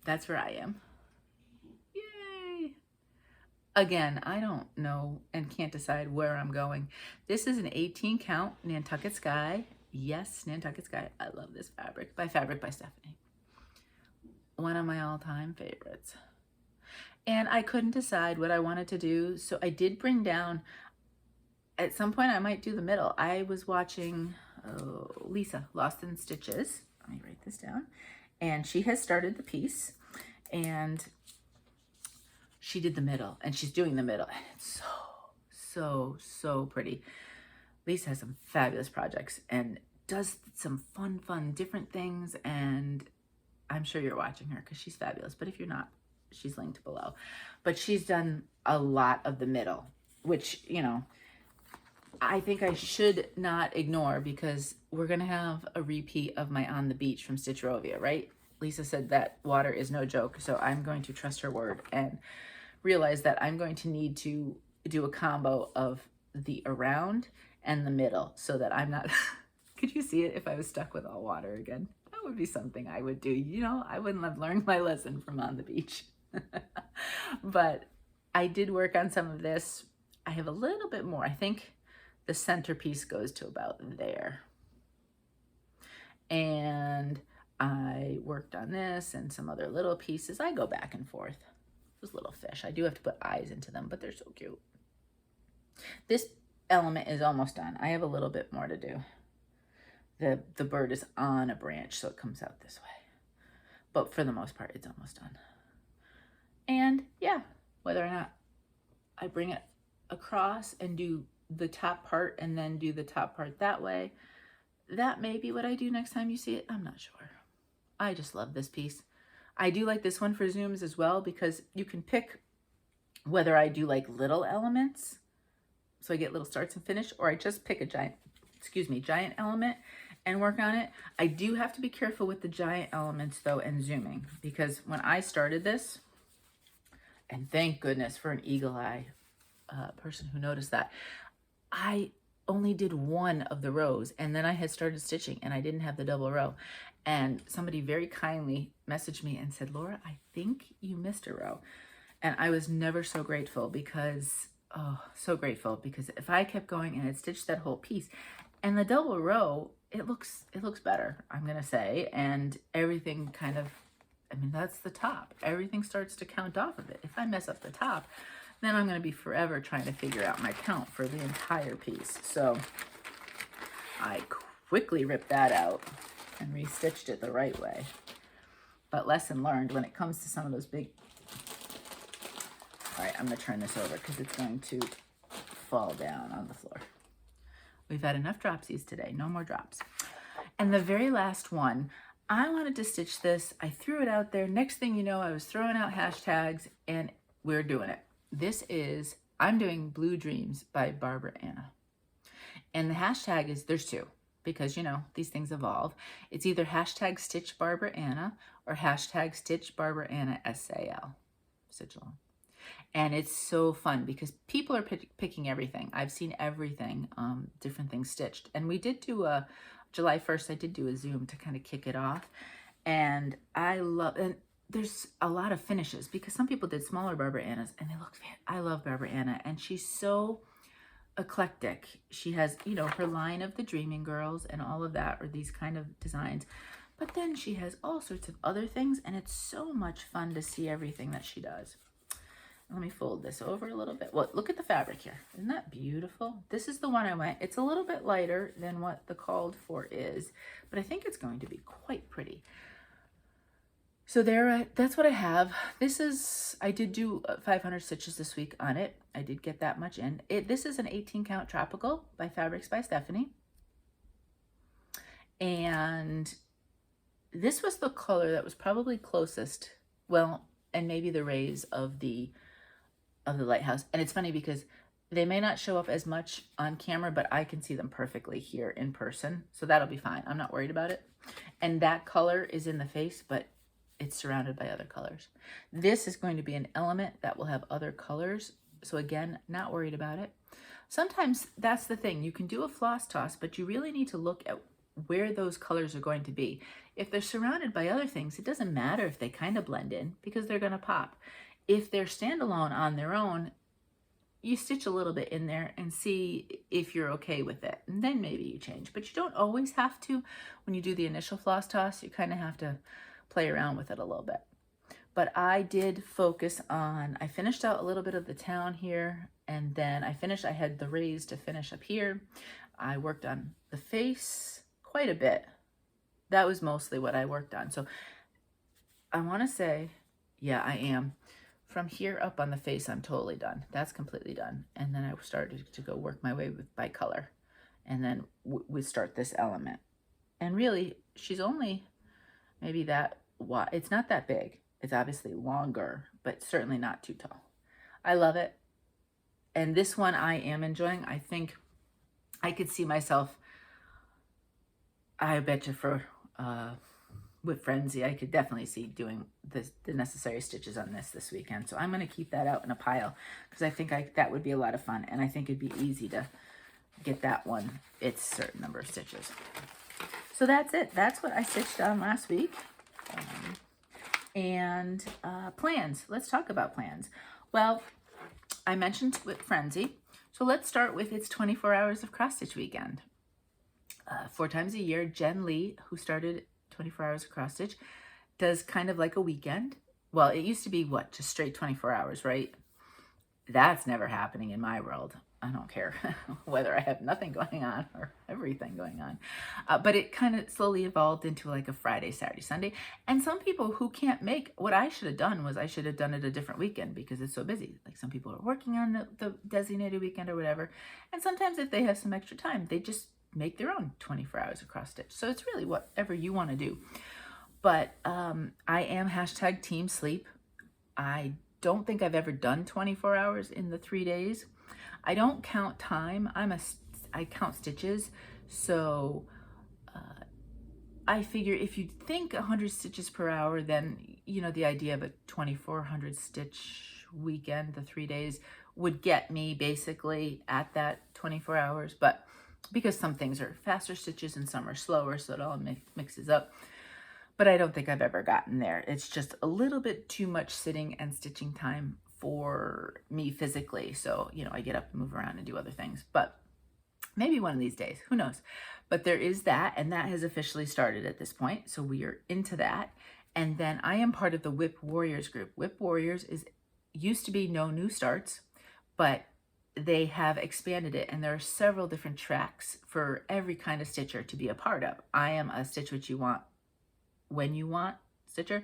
That's where I am. Yay! Again, I don't know and can't decide where I'm going. This is an 18 count Nantucket Sky. Yes, Nantucket Sky. I love this fabric. By Stephanie. One of my all-time favorites. And I couldn't decide what I wanted to do, so I did bring down, at some point I might do the middle. I was watching Lisa, Lost in Stitches. Let me write this down. And she has started the piece, and she did the middle, and she's doing the middle, and it's so pretty. Lisa has some fabulous projects and does some fun different things, and I'm sure you're watching her because she's fabulous, but if you're not, she's linked below. But she's done a lot of the middle, which, you know, I think I should not ignore, because we're going to have a repeat of my On the Beach from Stitchrovia, right? Lisa said that water is no joke, so I'm going to trust her word and realize that I'm going to need to do a combo of the around and the middle so that I'm not... Could you see it if I was stuck with all water again? That would be something I would do. You know, I wouldn't have learned my lesson from On the Beach. But I did work on some of this. I have a little bit more. I think the centerpiece goes to about there. And I worked on this and some other little pieces. I go back and forth. Those little fish. I do have to put eyes into them, but they're so cute. This element is almost done. I have a little bit more to do. The bird is on a branch, so it comes out this way. But for the most part, it's almost done. And yeah, whether or not I bring it across and do the top part and then do the top part that way, that may be what I do next time you see it. I'm not sure. I just love this piece. I do like this one for Zooms as well, because you can pick whether I do like little elements, so I get little starts and finish, or I just pick a giant element and work on it. I do have to be careful with the giant elements though and zooming, because when I started this, and thank goodness for an eagle eye person who noticed that, I only did one of the rows, and then I had started stitching and I didn't have the double row, and somebody very kindly messaged me and said, Laura, I think you missed a row. And I was never so grateful, because so grateful, because if I kept going and had stitched that whole piece, and the double row, it looks better, I'm gonna say, and everything kind of, I mean, that's the top. Everything starts to count off of it. If I mess up the top, then I'm gonna be forever trying to figure out my count for the entire piece. So I quickly ripped that out and restitched it the right way. But lesson learned when it comes to some of those big... All right, I'm gonna turn this over because it's going to fall down on the floor. We've had enough dropsies today, no more drops. And the very last one, I wanted to stitch this. I threw it out there. Next thing you know, I was throwing out hashtags and we're doing it. This is, I'm doing Blue Dreams by Barbaraana. And the hashtag is, there's two, because, you know, these things evolve. It's either hashtag stitchbarbaraana or hashtag stitchbarbaraanasal. Stitch along. And it's so fun because people are picking everything. I've seen everything, different things stitched. And we did do a, July 1st, I did do a Zoom to kind of kick it off. And I love, and there's a lot of finishes because some people did smaller Barbaraanas and they look, I love Barbaraana, and she's so eclectic. She has, you know, her line of the Dreaming Girls and all of that, or these kind of designs. But then she has all sorts of other things, and it's so much fun to see everything that she does. Let me fold this over a little bit. Well, look at the fabric here. Isn't that beautiful? This is the one I went. It's a little bit lighter than what the called for is, but I think it's going to be quite pretty. So there, that's what I have. This is, I did do 500 stitches this week on it. I did get that much in. This is an 18 count tropical by Fabrics by Stephanie. And this was the color that was probably closest, well, and maybe the rays of the lighthouse. And it's funny because they may not show up as much on camera, but I can see them perfectly here in person. So that'll be fine. I'm not worried about it. And that color is in the face, but it's surrounded by other colors. This is going to be an element that will have other colors. So again, not worried about it. Sometimes that's the thing. You can do a floss toss, but you really need to look at where those colors are going to be. If they're surrounded by other things, it doesn't matter if they kind of blend in because they're going to pop. If they're standalone on their own, you stitch a little bit in there and see if you're okay with it. And then maybe you change, but you don't always have to. When you do the initial floss toss, you kind of have to play around with it a little bit. But I did focus on, I finished out a little bit of the town here, and then I had the rays to finish up here. I worked on the face quite a bit. That was mostly what I worked on. So I want to say, yeah, I am. From here up on the face, I'm totally done. That's completely done. And then I started to go work my way by color. And then we start this element. And really, she's only maybe that wide. It's not that big. It's obviously longer, but certainly not too tall. I love it. And this one I am enjoying. I think I could see myself, I bet you for with Frenzy, I could definitely see doing the necessary stitches on this weekend. So I'm going to keep that out in a pile because I think that would be a lot of fun. And I think it'd be easy to get that one. It's a certain number of stitches. So that's it. That's what I stitched on last week. Plans. Let's talk about plans. Well, I mentioned with Frenzy. So let's start with its 24 hours of cross stitch weekend. 4 times a year, Jen Lee, who started 24 hours of cross stitch, does kind of like a weekend. Well, it used to be what, just straight 24 hours, right? That's never happening in my world. I don't care whether I have nothing going on or everything going on. But it kind of slowly evolved into like a Friday, Saturday, Sunday. And some people who can't make, what I should have done was I should have done it a different weekend because it's so busy. Like some people are working on the designated weekend or whatever. And sometimes if they have some extra time, they just make their own 24 hours of cross stitch. So it's really whatever you want to do. But I am hashtag team sleep. I don't think I've ever done 24 hours in the 3 days. I don't count time. I count stitches. So I figure if you think 100 stitches per hour, then, you know, the idea of a 2,400 stitch weekend, the 3 days, would get me basically at that 24 hours. But because some things are faster stitches and some are slower, so it all mixes up. But I don't think I've ever gotten there. It's just a little bit too much sitting and stitching time for me physically. So, you know, I get up and move around and do other things. But maybe one of these days, who knows? But there is that, and that has officially started at this point. So we are into that. And then I am part of the Whip Warriors group. Whip Warriors used to be No New Starts, but they have expanded it, and there are several different tracks for every kind of stitcher to be a part of. I am a stitch what you want when you want stitcher.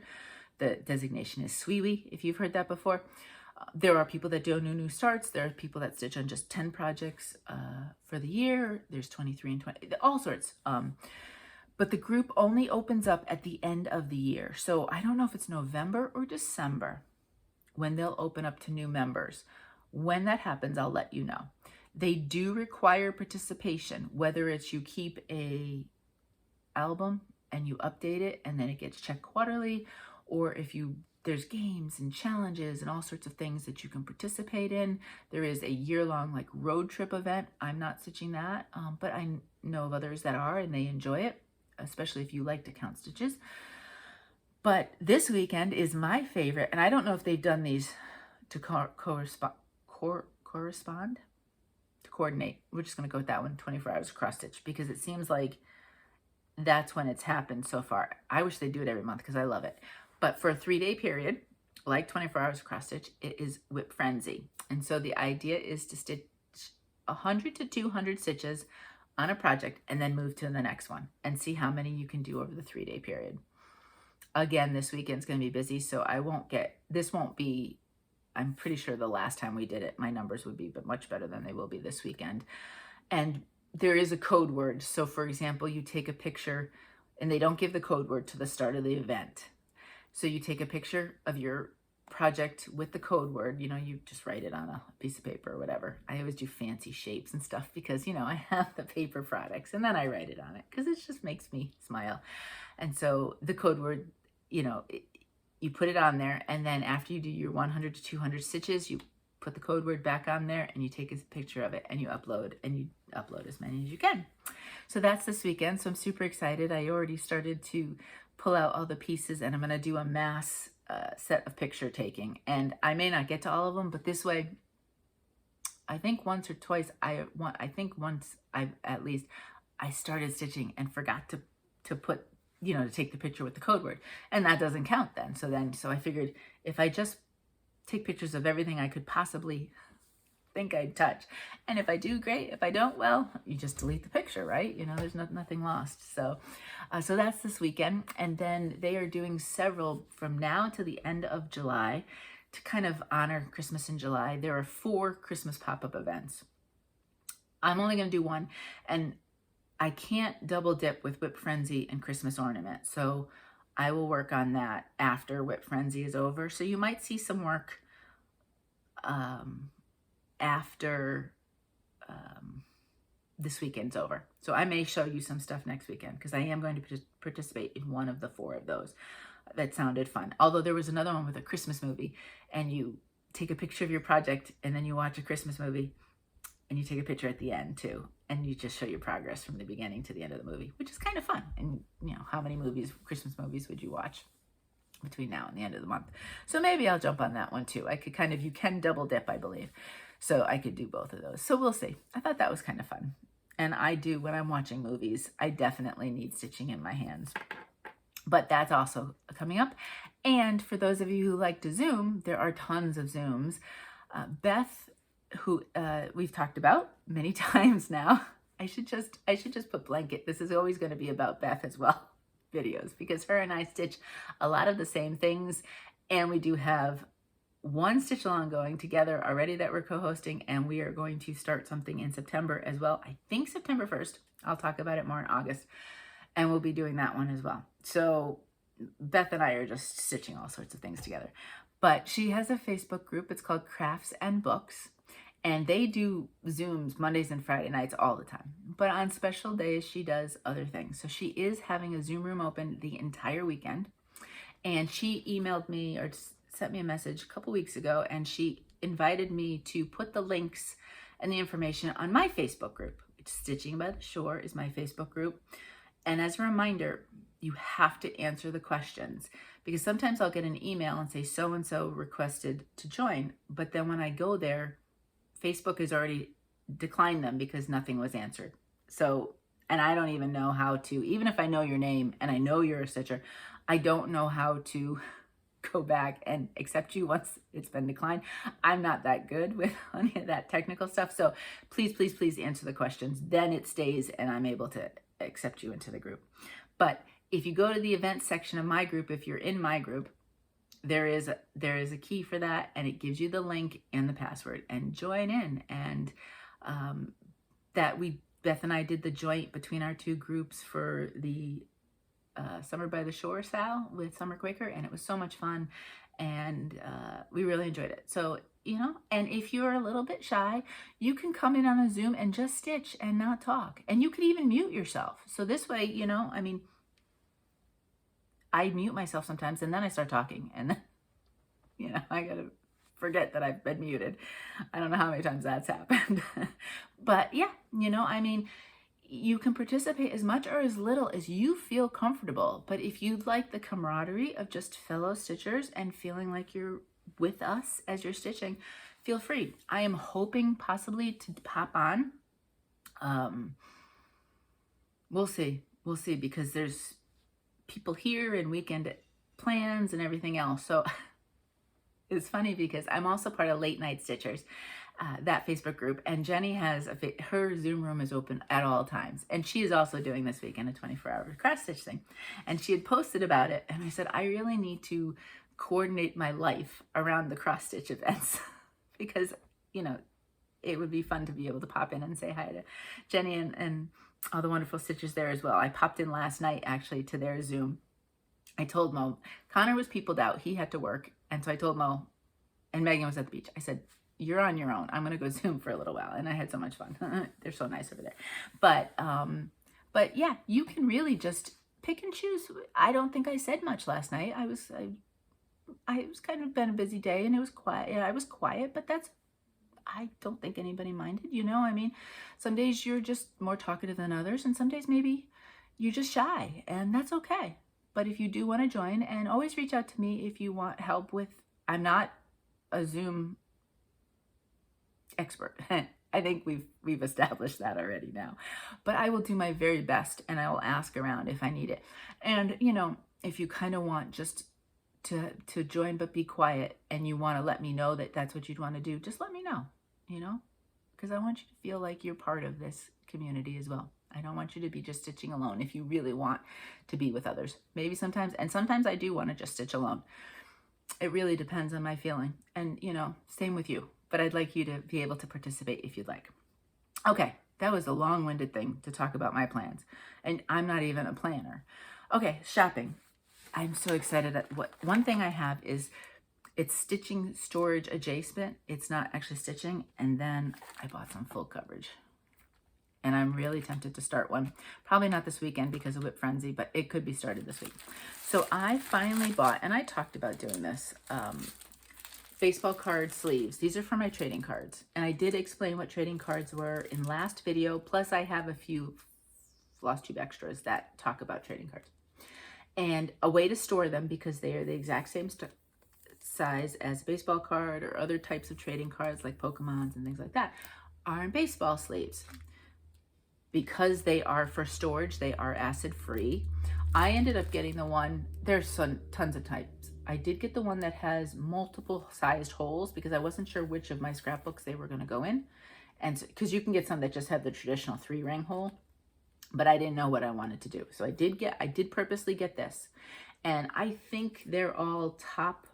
The designation is Sweewee, if you've heard that before. There are people that do new starts. There are people that stitch on just 10 projects for the year. There's 23 and 20, all sorts. But the group only opens up at the end of the year. So I don't know if it's November or December when they'll open up to new members. When that happens, I'll let you know. They do require participation, whether it's you keep a album and you update it and then it gets checked quarterly, or if there's games and challenges and all sorts of things that you can participate in. There is a year-long like road trip event. I'm not stitching that, but I know of others that are and they enjoy it, especially if you like to count stitches. But this weekend is my favorite, and I don't know if they've done these to coordinate. We're just going to go with that one, 24 hours cross stitch, because it seems like that's when it's happened so far. I wish they'd do it every month because I love it. But for a 3-day period, like 24 hours cross stitch, it is Whip Frenzy. And so the idea is to stitch 100 to 200 stitches on a project and then move to the next one and see how many you can do over the 3-day period. Again, this weekend's going to be busy, so this won't be, I'm pretty sure the last time we did it, my numbers would be much better than they will be this weekend. And there is a code word. So for example, you take a picture, and they don't give the code word to the start of the event. So you take a picture of your project with the code word, you just write it on a piece of paper or whatever. I always do fancy shapes and stuff because, I have the paper products, and then I write it on it because it just makes me smile. And so the code word, you put it on there, and then after you do your 100 to 200 stitches, you put the code word back on there and you take a picture of it and you upload as many as you can. So that's this weekend. So I'm super excited. I already started to pull out all the pieces, and I'm going to do a mass set of picture taking. And I may not get to all of them, but this way, I think once or twice, I started stitching and forgot to put, to take the picture with the code word, and that doesn't count then. So I figured if I just take pictures of everything I could possibly think I'd touch, and if I do, great. If I don't, well, you just delete the picture, right? There's nothing lost. So that's this weekend. And then they are doing several from now to the end of July to kind of honor Christmas in July. There are 4 Christmas pop-up events. I'm only going to do one, and I can't double dip with Whip Frenzy and Christmas Ornament. So I will work on that after Whip Frenzy is over. So you might see some work after this weekend's over. So I may show you some stuff next weekend because I am going to participate in one of the 4 of those. That sounded fun. Although there was another one with a Christmas movie, and you take a picture of your project and then you watch a Christmas movie and you take a picture at the end too. And you just show your progress from the beginning to the end of the movie, which is kind of fun. And how many Christmas movies would you watch between now and the end of the month? So maybe I'll jump on that one too. I could you can double dip, I believe. So I could do both of those. So we'll see. I thought that was kind of fun. And I do, when I'm watching movies, I definitely need stitching in my hands. But that's also coming up. And for those of you who like to Zoom, there are tons of Zooms. Beth, who we've talked about many times now. I should just put blanket. This is always going to be about Beth as well, videos, because her and I stitch a lot of the same things, and we do have one stitch along going together already that we're co-hosting, and we are going to start something in September as well. I think September 1st. I'll talk about it more in August, and we'll be doing that one as well. So Beth and I are just stitching all sorts of things together. But she has a Facebook group. It's called Crafts and Books. And they do Zooms Mondays and Friday nights all the time. But on special days, she does other things. So she is having a Zoom room open the entire weekend. And she emailed me or sent me a message a couple weeks ago, and she invited me to put the links and the information on my Facebook group. Stitching by the Shore is my Facebook group. And as a reminder, you have to answer the questions, because sometimes I'll get an email and say so-and-so requested to join. But then when I go there, Facebook has already declined them because nothing was answered. So, and I don't even know how to, even if I know your name and I know you're a stitcher, I don't know how to go back and accept you once it's been declined. I'm not that good with any of that technical stuff. So please, please, please answer the questions. Then it stays and I'm able to accept you into the group. But if you go to the events section of my group, if you're in my group, there is a key for that, and it gives you the link and the password, and join in. And Beth and I did the joint between our 2 groups for the Summer by the Shore SAL with Summer Quaker, and it was so much fun, and we really enjoyed it. So, and if you're a little bit shy, you can come in on a Zoom and just stitch and not talk, and you could even mute yourself. So this way, I mute myself sometimes, and then I start talking, and then, I gotta forget that I've been muted. I don't know how many times that's happened. But yeah, you can participate as much or as little as you feel comfortable. But if you'd like the camaraderie of just fellow stitchers and feeling like you're with us as you're stitching, feel free. I am hoping possibly to pop on. We'll see, because there's people here and weekend plans and everything else. So It's funny because I'm also part of Late Night Stitchers, that Facebook group, and Jenny has her Zoom room is open at all times, and she is also doing this weekend a 24-hour cross stitch thing, and she had posted about it, and I said, I really need to coordinate my life around the cross stitch events because, you know, it would be fun to be able to pop in and say hi to Jenny and all the wonderful stitchers there as well. I popped in last night actually to their Zoom. I told Mo, Connor was peopled out. He had to work. And so I told Mo, and Megan was at the beach. I said, you're on your own. I'm going to go Zoom for a little while. And I had so much fun. They're so nice over there. But yeah, you can really just pick and choose. I don't think I said much last night. I was kind of been a busy day and it was quiet. Yeah, I was quiet, but I don't think anybody minded, you know. I mean, some days you're just more talkative than others, and some days maybe you're just shy, and that's okay. But if you do want to join, and always reach out to me if you want help with, I'm not a Zoom expert. I think we've established that already now. But I will do my very best, and I will ask around if I need it. And, you know, if you kind of want just to join but be quiet, and you want to let me know that that's what you'd want to do, just let me know, you know, because I want you to feel like you're part of this community as well. I don't want you to be just stitching alone if you really want to be with others. Maybe sometimes, and sometimes I do want to just stitch alone. It really depends on my feeling. And, you know, same with you. But I'd like you to be able to participate if you'd like. Okay, that was a long-winded thing to talk about my plans. And I'm not even a planner. Okay, shopping. I'm so excited. One thing I have is it's stitching storage adjacent. It's not actually stitching. And then I bought some full coverage. And I'm really tempted to start one. Probably not this weekend because of Whip Frenzy, but it could be started this week. So I finally bought, and I talked about doing this, baseball card sleeves. These are for my trading cards. And I did explain what trading cards were in last video. Plus I have a few Flosstube extras that talk about trading cards. And a way to store them, because they are the exact same size as a baseball card or other types of trading cards like Pokemons and things like that, are in baseball sleeves. Because they are for storage, they are acid free. I ended up getting the one, there's tons of types. I did get the one that has multiple sized holes because I wasn't sure which of my scrapbooks they were going to go in. And because you can get some that just have the traditional 3-ring hole, but I didn't know what I wanted to do. So I did purposely get this. And I think they're all top,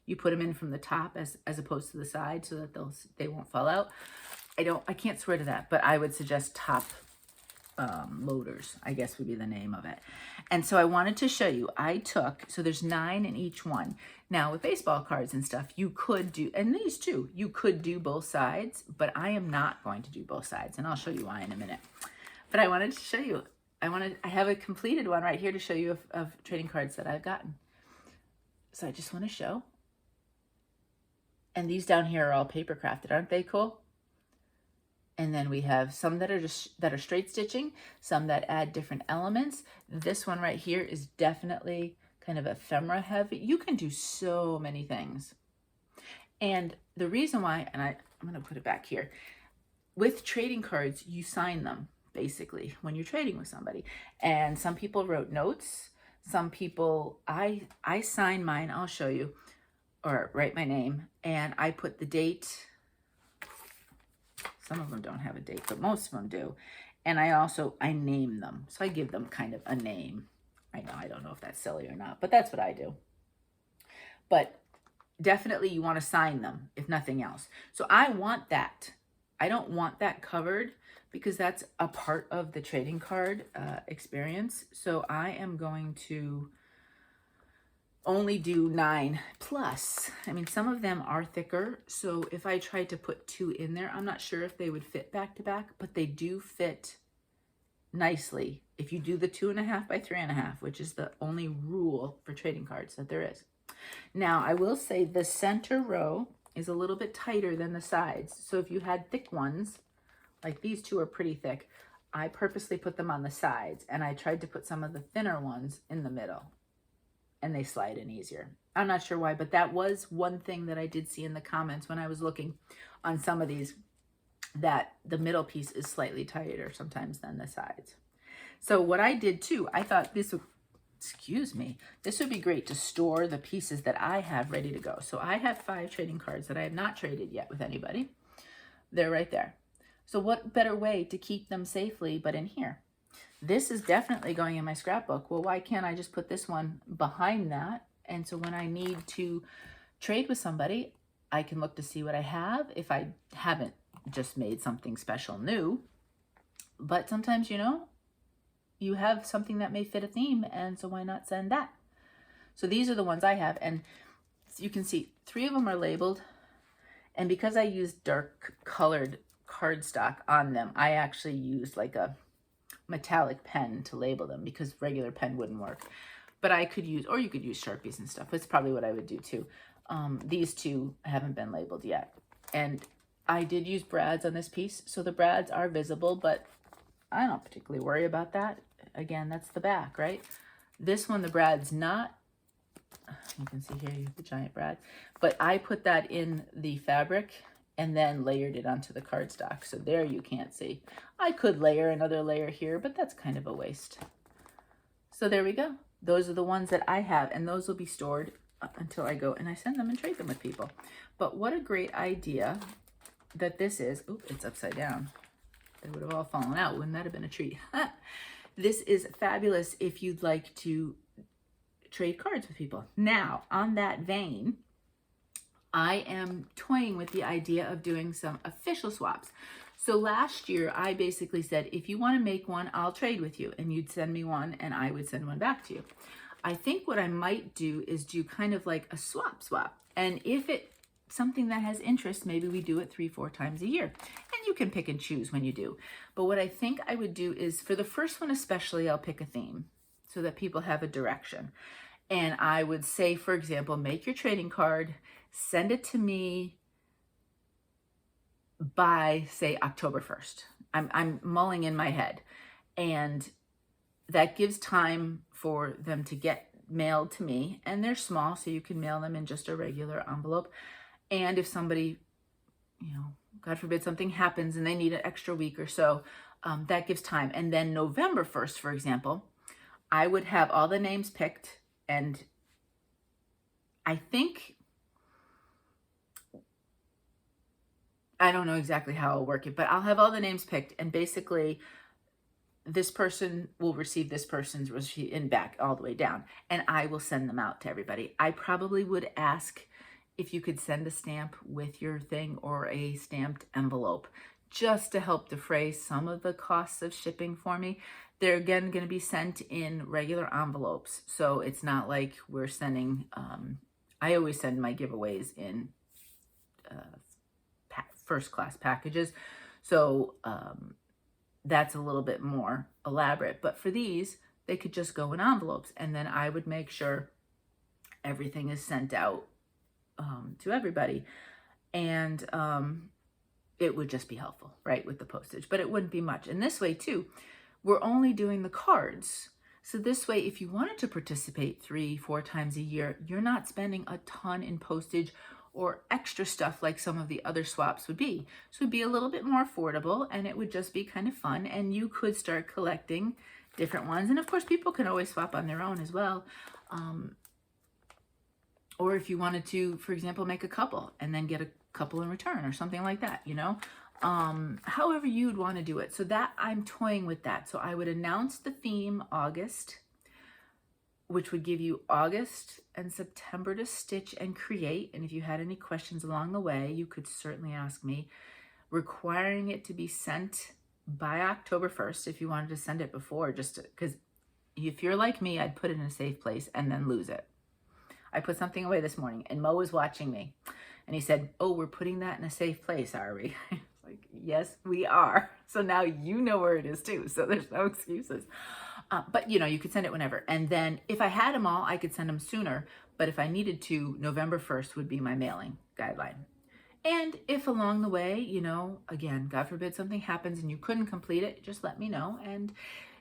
you put them in from the top as opposed to the side so that they won't fall out. I can't swear to that, but I would suggest top loaders, I guess would be the name of it. And so I wanted to show you, so there's 9 in each one. Now with baseball cards and stuff, you could do, and these too, you could do both sides, but I am not going to do both sides, and I'll show you why in a minute. But I wanted to show you, I have a completed one right here to show you of trading cards that I've gotten. So I just want to show. And these down here are all paper crafted, aren't they cool? And then we have some that are straight stitching, some that add different elements. This one right here is definitely kind of ephemera heavy. You can do so many things. And the reason why, and I'm going to put it back here, with trading cards, you sign them basically when you're trading with somebody. And some people wrote notes. Some people, I sign mine, I'll show you, or write my name, and I put the date. Some of them don't have a date, but most of them do. And I name them. So I give them kind of a name. I don't know if that's silly or not, but that's what I do. But definitely you want to sign them, if nothing else. So I want that. I don't want that covered because that's a part of the trading card experience. So I am going to only do 9 plus. I mean, some of them are thicker. So if I tried to put 2 in there, I'm not sure if they would fit back to back, but they do fit nicely if you do the 2.5 by 3.5, which is the only rule for trading cards that there is. Now, I will say the center row is a little bit tighter than the sides. So if you had thick ones, like these 2 are pretty thick, I purposely put them on the sides, and I tried to put some of the thinner ones in the middle, and they slide in easier. I'm not sure why, but that was one thing that I did see in the comments when I was looking on some of these, that the middle piece is slightly tighter sometimes than the sides. So what I did too, I thought this excuse me, this would be great to store the pieces that I have ready to go. So I have 5 trading cards that I have not traded yet with anybody. They're right there. So what better way to keep them safely but in here? This is definitely going in my scrapbook. Well, why can't I just put this one behind that? And so when I need to trade with somebody, I can look to see what I have if I haven't just made something special new. But sometimes, you know, you have something that may fit a theme, and so why not send that? So these are the ones I have, and you can see 3 of them are labeled, and because I used dark colored cardstock on them, I actually used like a metallic pen to label them because regular pen wouldn't work. But I could use, or you could use Sharpies and stuff. That's probably what I would do too. These 2 haven't been labeled yet. And I did use brads on this piece, so the brads are visible, but I don't particularly worry about that. Again, that's the back, right? This one, the brad's not. You can see here, you have the giant brad. But I put that in the fabric and then layered it onto the cardstock. So there you can't see. I could layer another layer here, but that's kind of a waste. So there we go. Those are the ones that I have, and those will be stored until I go and I send them and trade them with people. But what a great idea that this is. Oop, it's upside down. They would have all fallen out. Wouldn't that have been a treat? This is fabulous if you'd like to trade cards with people. Now, on that vein, I am toying with the idea of doing some official swaps. So last year, I basically said, if you want to make one, I'll trade with you. And you'd send me one, and I would send one back to you. I think what I might do is do kind of like a swap. And if it's something that has interest, maybe we do it 3-4 times a year. And you can pick and choose when you do. But what I think I would do is, for the first one especially, I'll pick a theme so that people have a direction. And I would say, for example, make your trading card, send it to me by, say, October 1st. I'm mulling in my head. And that gives time for them to get mailed to me. And they're small, so you can mail them in just a regular envelope. And if somebody, you know, God forbid something happens and they need an extra week or so, that gives time. And then November 1st, for example, I would have all the names picked. And I think, I don't know exactly how I'll work it, but I'll have all the names picked, and basically this person will receive this person's receipt in back all the way down, and I will send them out to everybody. I probably would ask if you could send a stamp with your thing or a stamped envelope just to help defray some of the costs of shipping for me. They're again going to be sent in regular envelopes, so it's not like we're sending, I always send my giveaways in first class packages. So that's a little bit more elaborate. But for these, they could just go in envelopes. And then I would make sure everything is sent out to everybody. And it would just be helpful, right, with the postage. But it wouldn't be much. And this way, too, we're only doing the cards. So this way, if you wanted to participate 3-4 times a year, you're not spending a ton in postage or extra stuff like some of the other swaps would be. So it'd be a little bit more affordable, and it would just be kind of fun, and you could start collecting different ones. And of course, people can always swap on their own as well. Or if you wanted to, for example, make a couple and then get a couple in return or something like that, you know, however you'd want to do it. So that I'm toying with that. So I would announce the theme August, which would give you August and September to stitch and create. And if you had any questions along the way, you could certainly ask me. Requiring it to be sent by October 1st if you wanted to send it before, just because if you're like me, I'd put it in a safe place and then lose it. I put something away this morning, and Mo was watching me, and he said, "Oh, we're putting that in a safe place, are we?" Like, yes, we are. So now you know where it is too. So there's no excuses. But you know, you could send it whenever. And then if I had them all, I could send them sooner. But if I needed to, November 1st would be my mailing guideline. And if along the way, you know, again, God forbid something happens and you couldn't complete it, just let me know. And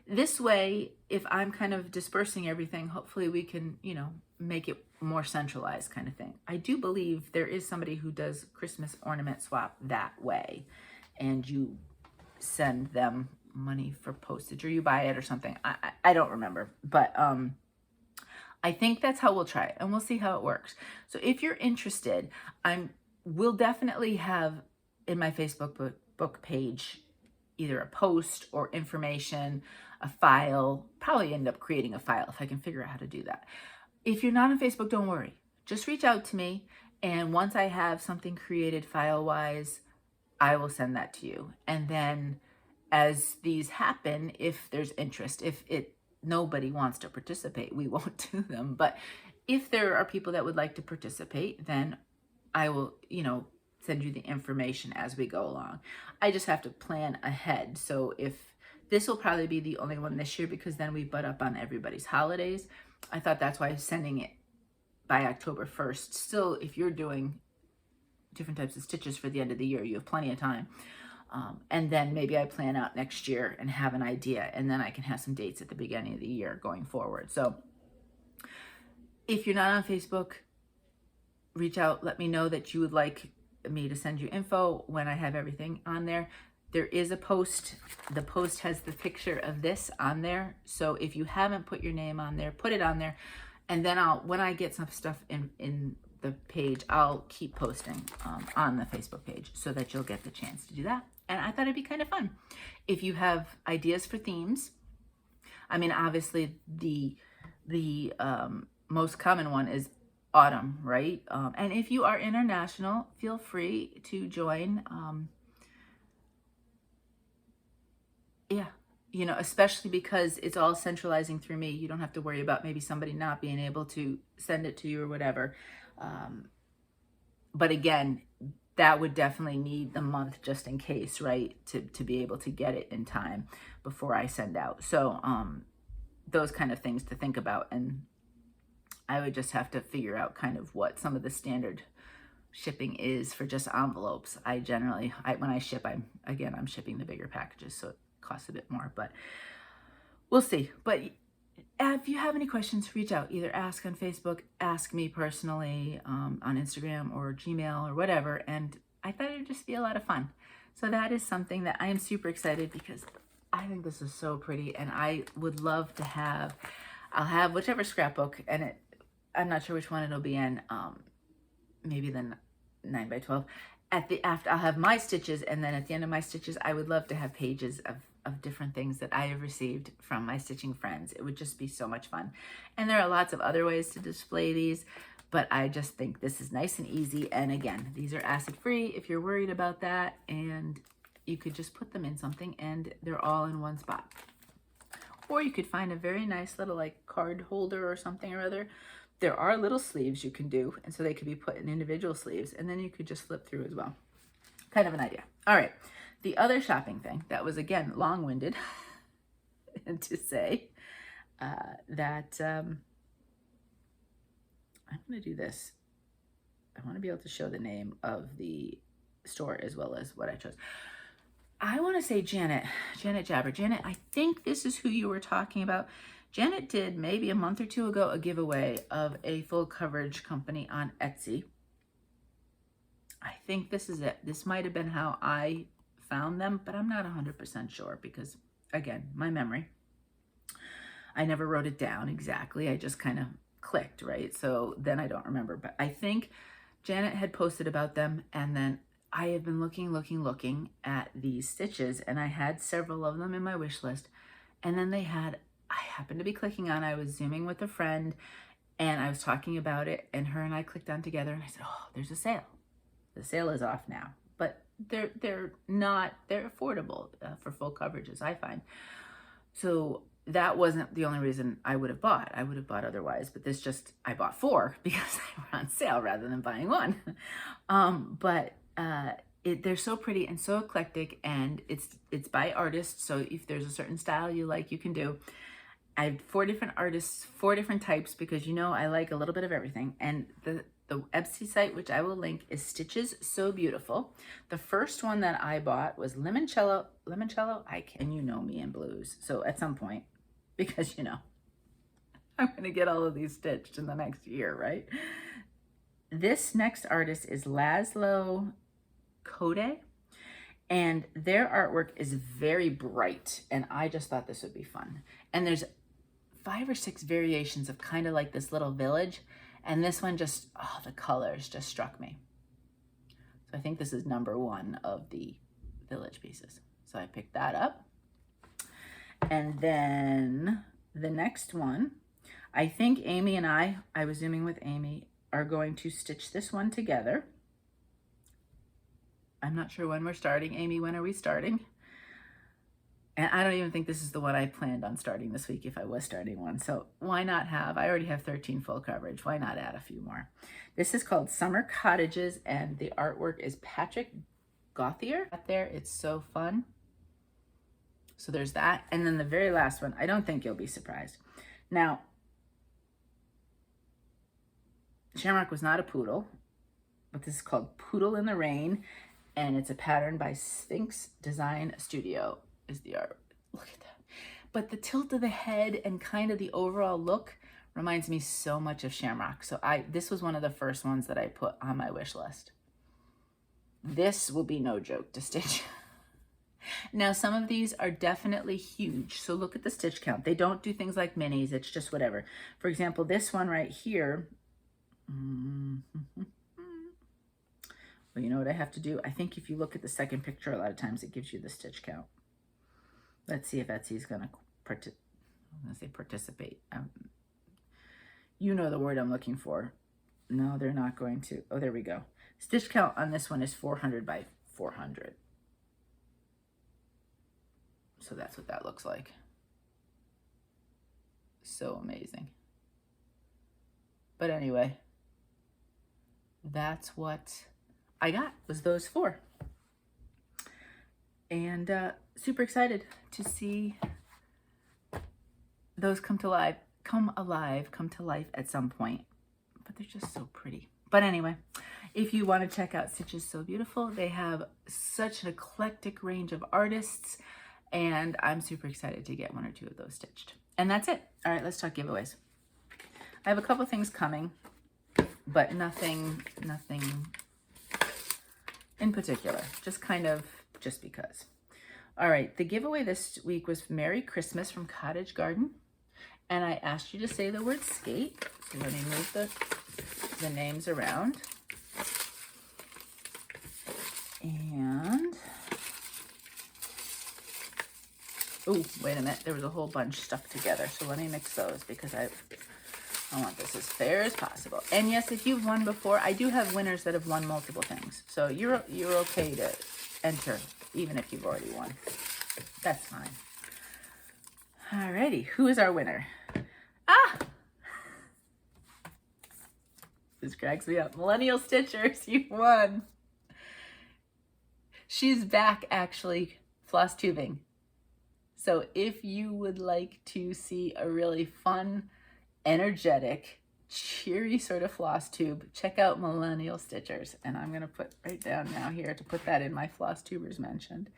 this way, if I'm kind of dispersing everything, hopefully we can, you know, make it more centralized kind of thing. I do believe there is somebody who does Christmas ornament swap that way. And you send them money for postage or you buy it or something. I don't remember. But I think that's how we'll try it, and we'll see how it works. So if you're interested, we'll definitely have in my Facebook book page either a post or information, a file, probably end up creating a file if I can figure out how to do that. If you're not on Facebook, don't worry. Just reach out to me, and once I have something created file-wise, I will send that to you. And then as these happen, if there's interest, if nobody wants to participate, we won't do them. But if there are people that would like to participate, then I will, send you the information as we go along. I just have to plan ahead. So if this will probably be the only one this year, because then we butt up on everybody's holidays. I thought that's why I was sending it by October 1st. Still, if you're doing different types of stitches for the end of the year, you have plenty of time. And then maybe I plan out next year and have an idea, and then I can have some dates at the beginning of the year going forward. So if you're not on Facebook, reach out, let me know that you would like me to send you info when I have everything on there. There is a post. The post has the picture of this on there. So if you haven't put your name on there, put it on there. And then when I get some stuff in the page, I'll keep posting on the Facebook page so that you'll get the chance to do that. And I thought it'd be kind of fun. If you have ideas for themes, I mean, obviously the most common one is autumn, right? And if you are international, feel free to join. Yeah, especially because it's all centralizing through me. You don't have to worry about maybe somebody not being able to send it to you or whatever. But again, that would definitely need the month just in case, right? To be able to get it in time before I send out. So those kind of things to think about. And I would just have to figure out kind of what some of the standard shipping is for just envelopes. When I ship, I'm shipping the bigger packages, so it costs a bit more, but we'll see. But if you have any questions, reach out. Either ask on Facebook, ask me personally on Instagram or Gmail or whatever. And I thought it would just be a lot of fun. So that is something that I am super excited, because I think this is so pretty, and I would love to have. I'll have whichever scrapbook, and I'm not sure which one it'll be in. Maybe the 9x12. After I'll have my stitches, and then at the end of my stitches, I would love to have pages of different things that I have received from my stitching friends. It would just be so much fun. And there are lots of other ways to display these, but I just think this is nice and easy. And again, these are acid free if you're worried about that, and you could just put them in something and they're all in one spot. Or you could find a very nice little card holder or something or other. There are little sleeves you can do, and so they could be put in individual sleeves, and then you could just flip through as well. Kind of an idea. All right. The other shopping thing that was, again, long-winded and to say that I'm going to do this. I want to be able to show the name of the store as well as what I chose. I want to say Janet Jabber. Janet, I think this is who you were talking about. Janet did maybe a month or two ago a giveaway of a full coverage company on Etsy. I think this is it. This might have been how I found them, but I'm not 100% sure because, again, my memory. I never wrote it down exactly. I just kind of clicked, right? So then I don't remember. But I think Janet had posted about them, and then I have been looking at these stitches, and I had several of them in my wish list. And then I happened to be clicking on, I was Zooming with a friend, and I was talking about it, and her and I clicked on together, and I said, oh, there's a sale. The sale is off now. But they're affordable for full coverages, I find. So that wasn't the only reason I would have bought. I would have bought otherwise, but I bought 4 because they were on sale rather than buying 1. They're so pretty and so eclectic, and it's by artists. So if there's a certain style you like, you can do. I have 4 different artists, 4 different types, because I like a little bit of everything. And the Etsy site, which I will link, is Stitches So Beautiful. The first one that I bought was Limoncello. And you know me in blues. So at some point, because I'm going to get all of these stitched in the next year, right? This next artist is Laszlo Kode, and their artwork is very bright, and I just thought this would be fun. And there's 5 or 6 variations of kind of like this little village. And this one just, oh, the colors just struck me. So I think this is number 1 of the village pieces. So I picked that up. And then the next one, I think Amy and I was Zooming with Amy, are going to stitch this one together. I'm not sure when we're starting. Amy, when are we starting? And I don't even think this is the one I planned on starting this week if I was starting one. So why not have, I already have 13 full coverage. Why not add a few more? This is called Summer Cottages, and the artwork is Patrick Gauthier. Out there, it's so fun. So there's that. And then the very last one, I don't think you'll be surprised. Now, Shamrock was not a poodle, but this is called Poodle in the Rain, and it's a pattern by Sphinx Design Studio. Is the art. Look at that. But the tilt of the head and kind of the overall look reminds me so much of Shamrock. So this was one of the first ones that I put on my wish list. This will be no joke to stitch. Now, some of these are definitely huge. So look at the stitch count. They don't do things like minis. It's just whatever. For example, this one right here. Well, you know what I have to do? I think if you look at the second picture, a lot of times it gives you the stitch count. Let's see if Etsy's going to participate. You know the word I'm looking for. No, they're not going to. Oh, there we go. Stitch count on this one is 400 by 400. So that's what that looks like. So amazing. But anyway, that's what I got, was those 4. And super excited to see those come to life at some point. But they're just so pretty. But anyway, if you want to check out Stitches So Beautiful, they have such an eclectic range of artists, and I'm super excited to get 1 or 2 of those stitched. And that's it. All right, let's talk giveaways. I have a couple things coming, but nothing in particular, just kind of just because. All right, the giveaway this week was Merry Christmas from Cottage Garden, and I asked you to say the word skate. So let me move the names around. And, oh, wait a minute, there was a whole bunch stuck together, so let me mix those because I want this as fair as possible. And yes, if you've won before, I do have winners that have won multiple things. So you're okay to enter, even if you've already won. That's fine. Alrighty, who is our winner? Ah! This cracks me up. Millennial Stitchers, you won. She's back, actually, floss tubing. So if you would like to see a really fun, energetic, cheery sort of floss tube, check out Millennial Stitchers. And I'm going to put right down now here to put that in my floss tubers mentioned.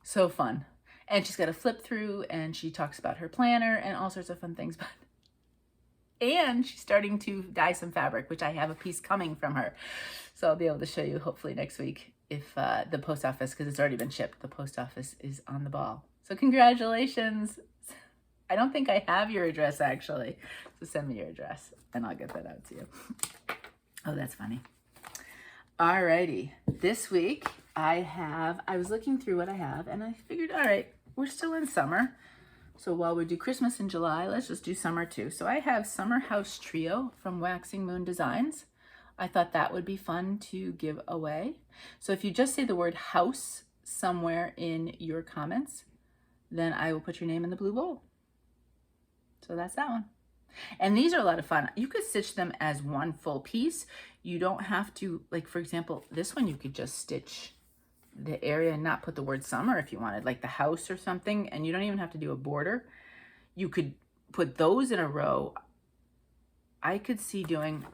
So fun. And she's got a flip through, and she talks about her planner and all sorts of fun things. And she's starting to dye some fabric, which I have a piece coming from her. So I'll be able to show you hopefully next week if the post office, because it's already been shipped, the post office is on the ball. So congratulations. I don't think I have your address actually. So send me your address and I'll get that out to you. Oh, that's funny. Alrighty. This week I was looking through what I have and I figured, all right, we're still in summer. So while we do Christmas in July, let's just do summer too. So I have Summer House Trio from Waxing Moon Designs. I thought that would be fun to give away. So if you just say the word house somewhere in your comments, then I will put your name in the blue bowl. So that's that one. And these are a lot of fun. You could stitch them as one full piece. You don't have to, like for example, this one you could just stitch the area and not put the word summer if you wanted, like the house or something, and you don't even have to do a border. You could put those in a row. I could see doing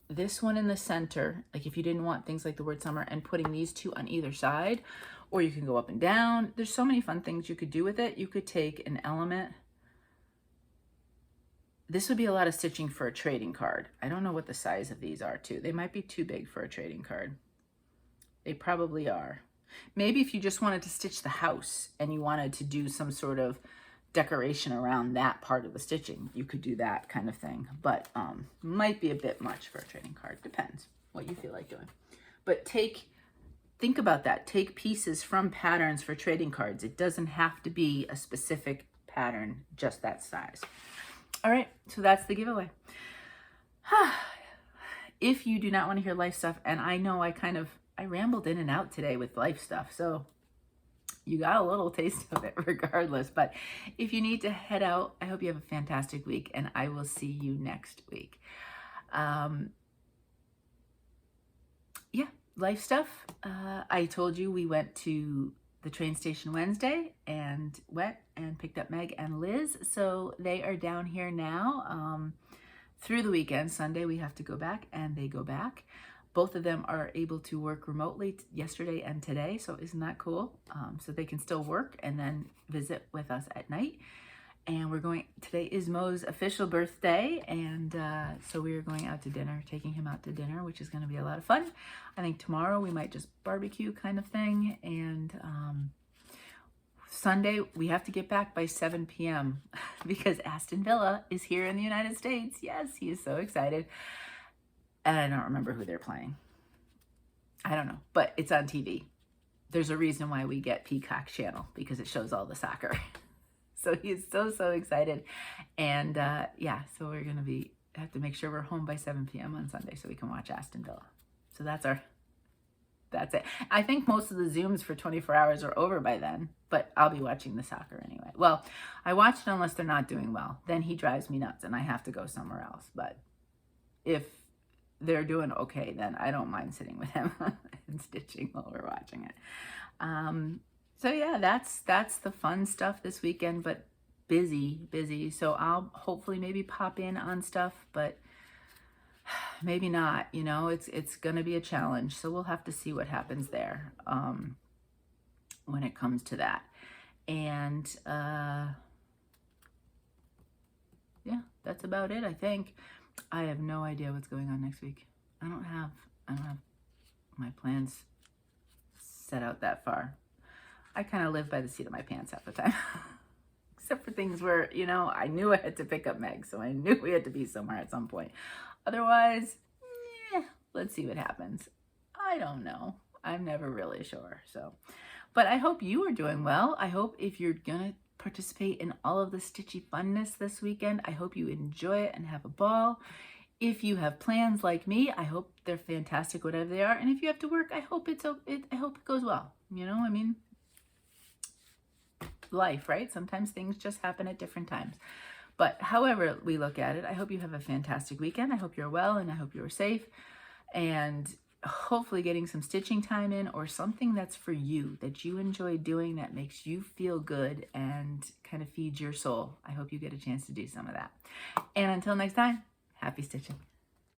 this one in the center, like if you didn't want things like the word summer, and putting these 2 on either side, or you can go up and down. There's so many fun things you could do with it. You could take an element. This would be a lot of stitching for a trading card. I don't know what the size of these are too. They might be too big for a trading card. They probably are. Maybe if you just wanted to stitch the house and you wanted to do some sort of decoration around that part of the stitching, you could do that kind of thing. But might be a bit much for a trading card. Depends what you feel like doing. But think about that. Take pieces from patterns for trading cards. It doesn't have to be a specific pattern, just that size. All right, so that's the giveaway. If you do not want to hear life stuff, and I know I rambled in and out today with life stuff, so you got a little taste of it regardless. But if you need to head out, I hope you have a fantastic week, and I will see you next week. Yeah, life stuff. I told you we went to the train station Wednesday and went and picked up Meg and Liz. So they are down here now through the weekend. Sunday we have to go back, and they go back. Both of them are able to work remotely yesterday and today. So isn't that cool? So they can still work and then visit with us at night. And today is Mo's official birthday. And so we are going out to dinner, taking him out to dinner, which is going to be a lot of fun. I think tomorrow we might just barbecue kind of thing. And Sunday we have to get back by 7 p.m. because Aston Villa is here in the United States. Yes, he is so excited. And I don't remember who they're playing. I don't know, but it's on TV. There's a reason why we get Peacock channel, because it shows all the soccer. So he's so excited. And yeah, so we're going to have to make sure we're home by 7 p.m. on Sunday so we can watch Aston Villa. So that's it. I think most of the Zooms for 24 hours are over by then, but I'll be watching the soccer anyway. Well, I watch it unless they're not doing well. Then he drives me nuts and I have to go somewhere else. But if they're doing okay, then I don't mind sitting with him and stitching while we're watching it. So yeah, that's the fun stuff this weekend, but busy. So I'll hopefully maybe pop in on stuff, but maybe not. You know, it's gonna be a challenge. So we'll have to see what happens there when it comes to that. And yeah, that's about it, I think. I have no idea what's going on next week. I don't have my plans set out that far. I kind of live by the seat of my pants half the time. Except for things where, you know, I knew I had to pick up Meg, so I knew we had to be somewhere at some point. Otherwise, let's see what happens. I don't know. I'm never really sure. So, but I hope you are doing well. I hope if you're gonna participate in all of the stitchy funness this weekend, I hope you enjoy it and have a ball. If you have plans like me, I hope they're fantastic, whatever they are. And if you have to work, I hope it goes well. You know, I mean, life, right? Sometimes things just happen at different times. But however we look at it, I hope you have a fantastic weekend. I hope you're well, and I hope you're safe, and hopefully getting some stitching time in, or something that's for you, that you enjoy doing, that makes you feel good and kind of feeds your soul. I hope you get a chance to do some of that. And until next time, happy stitching.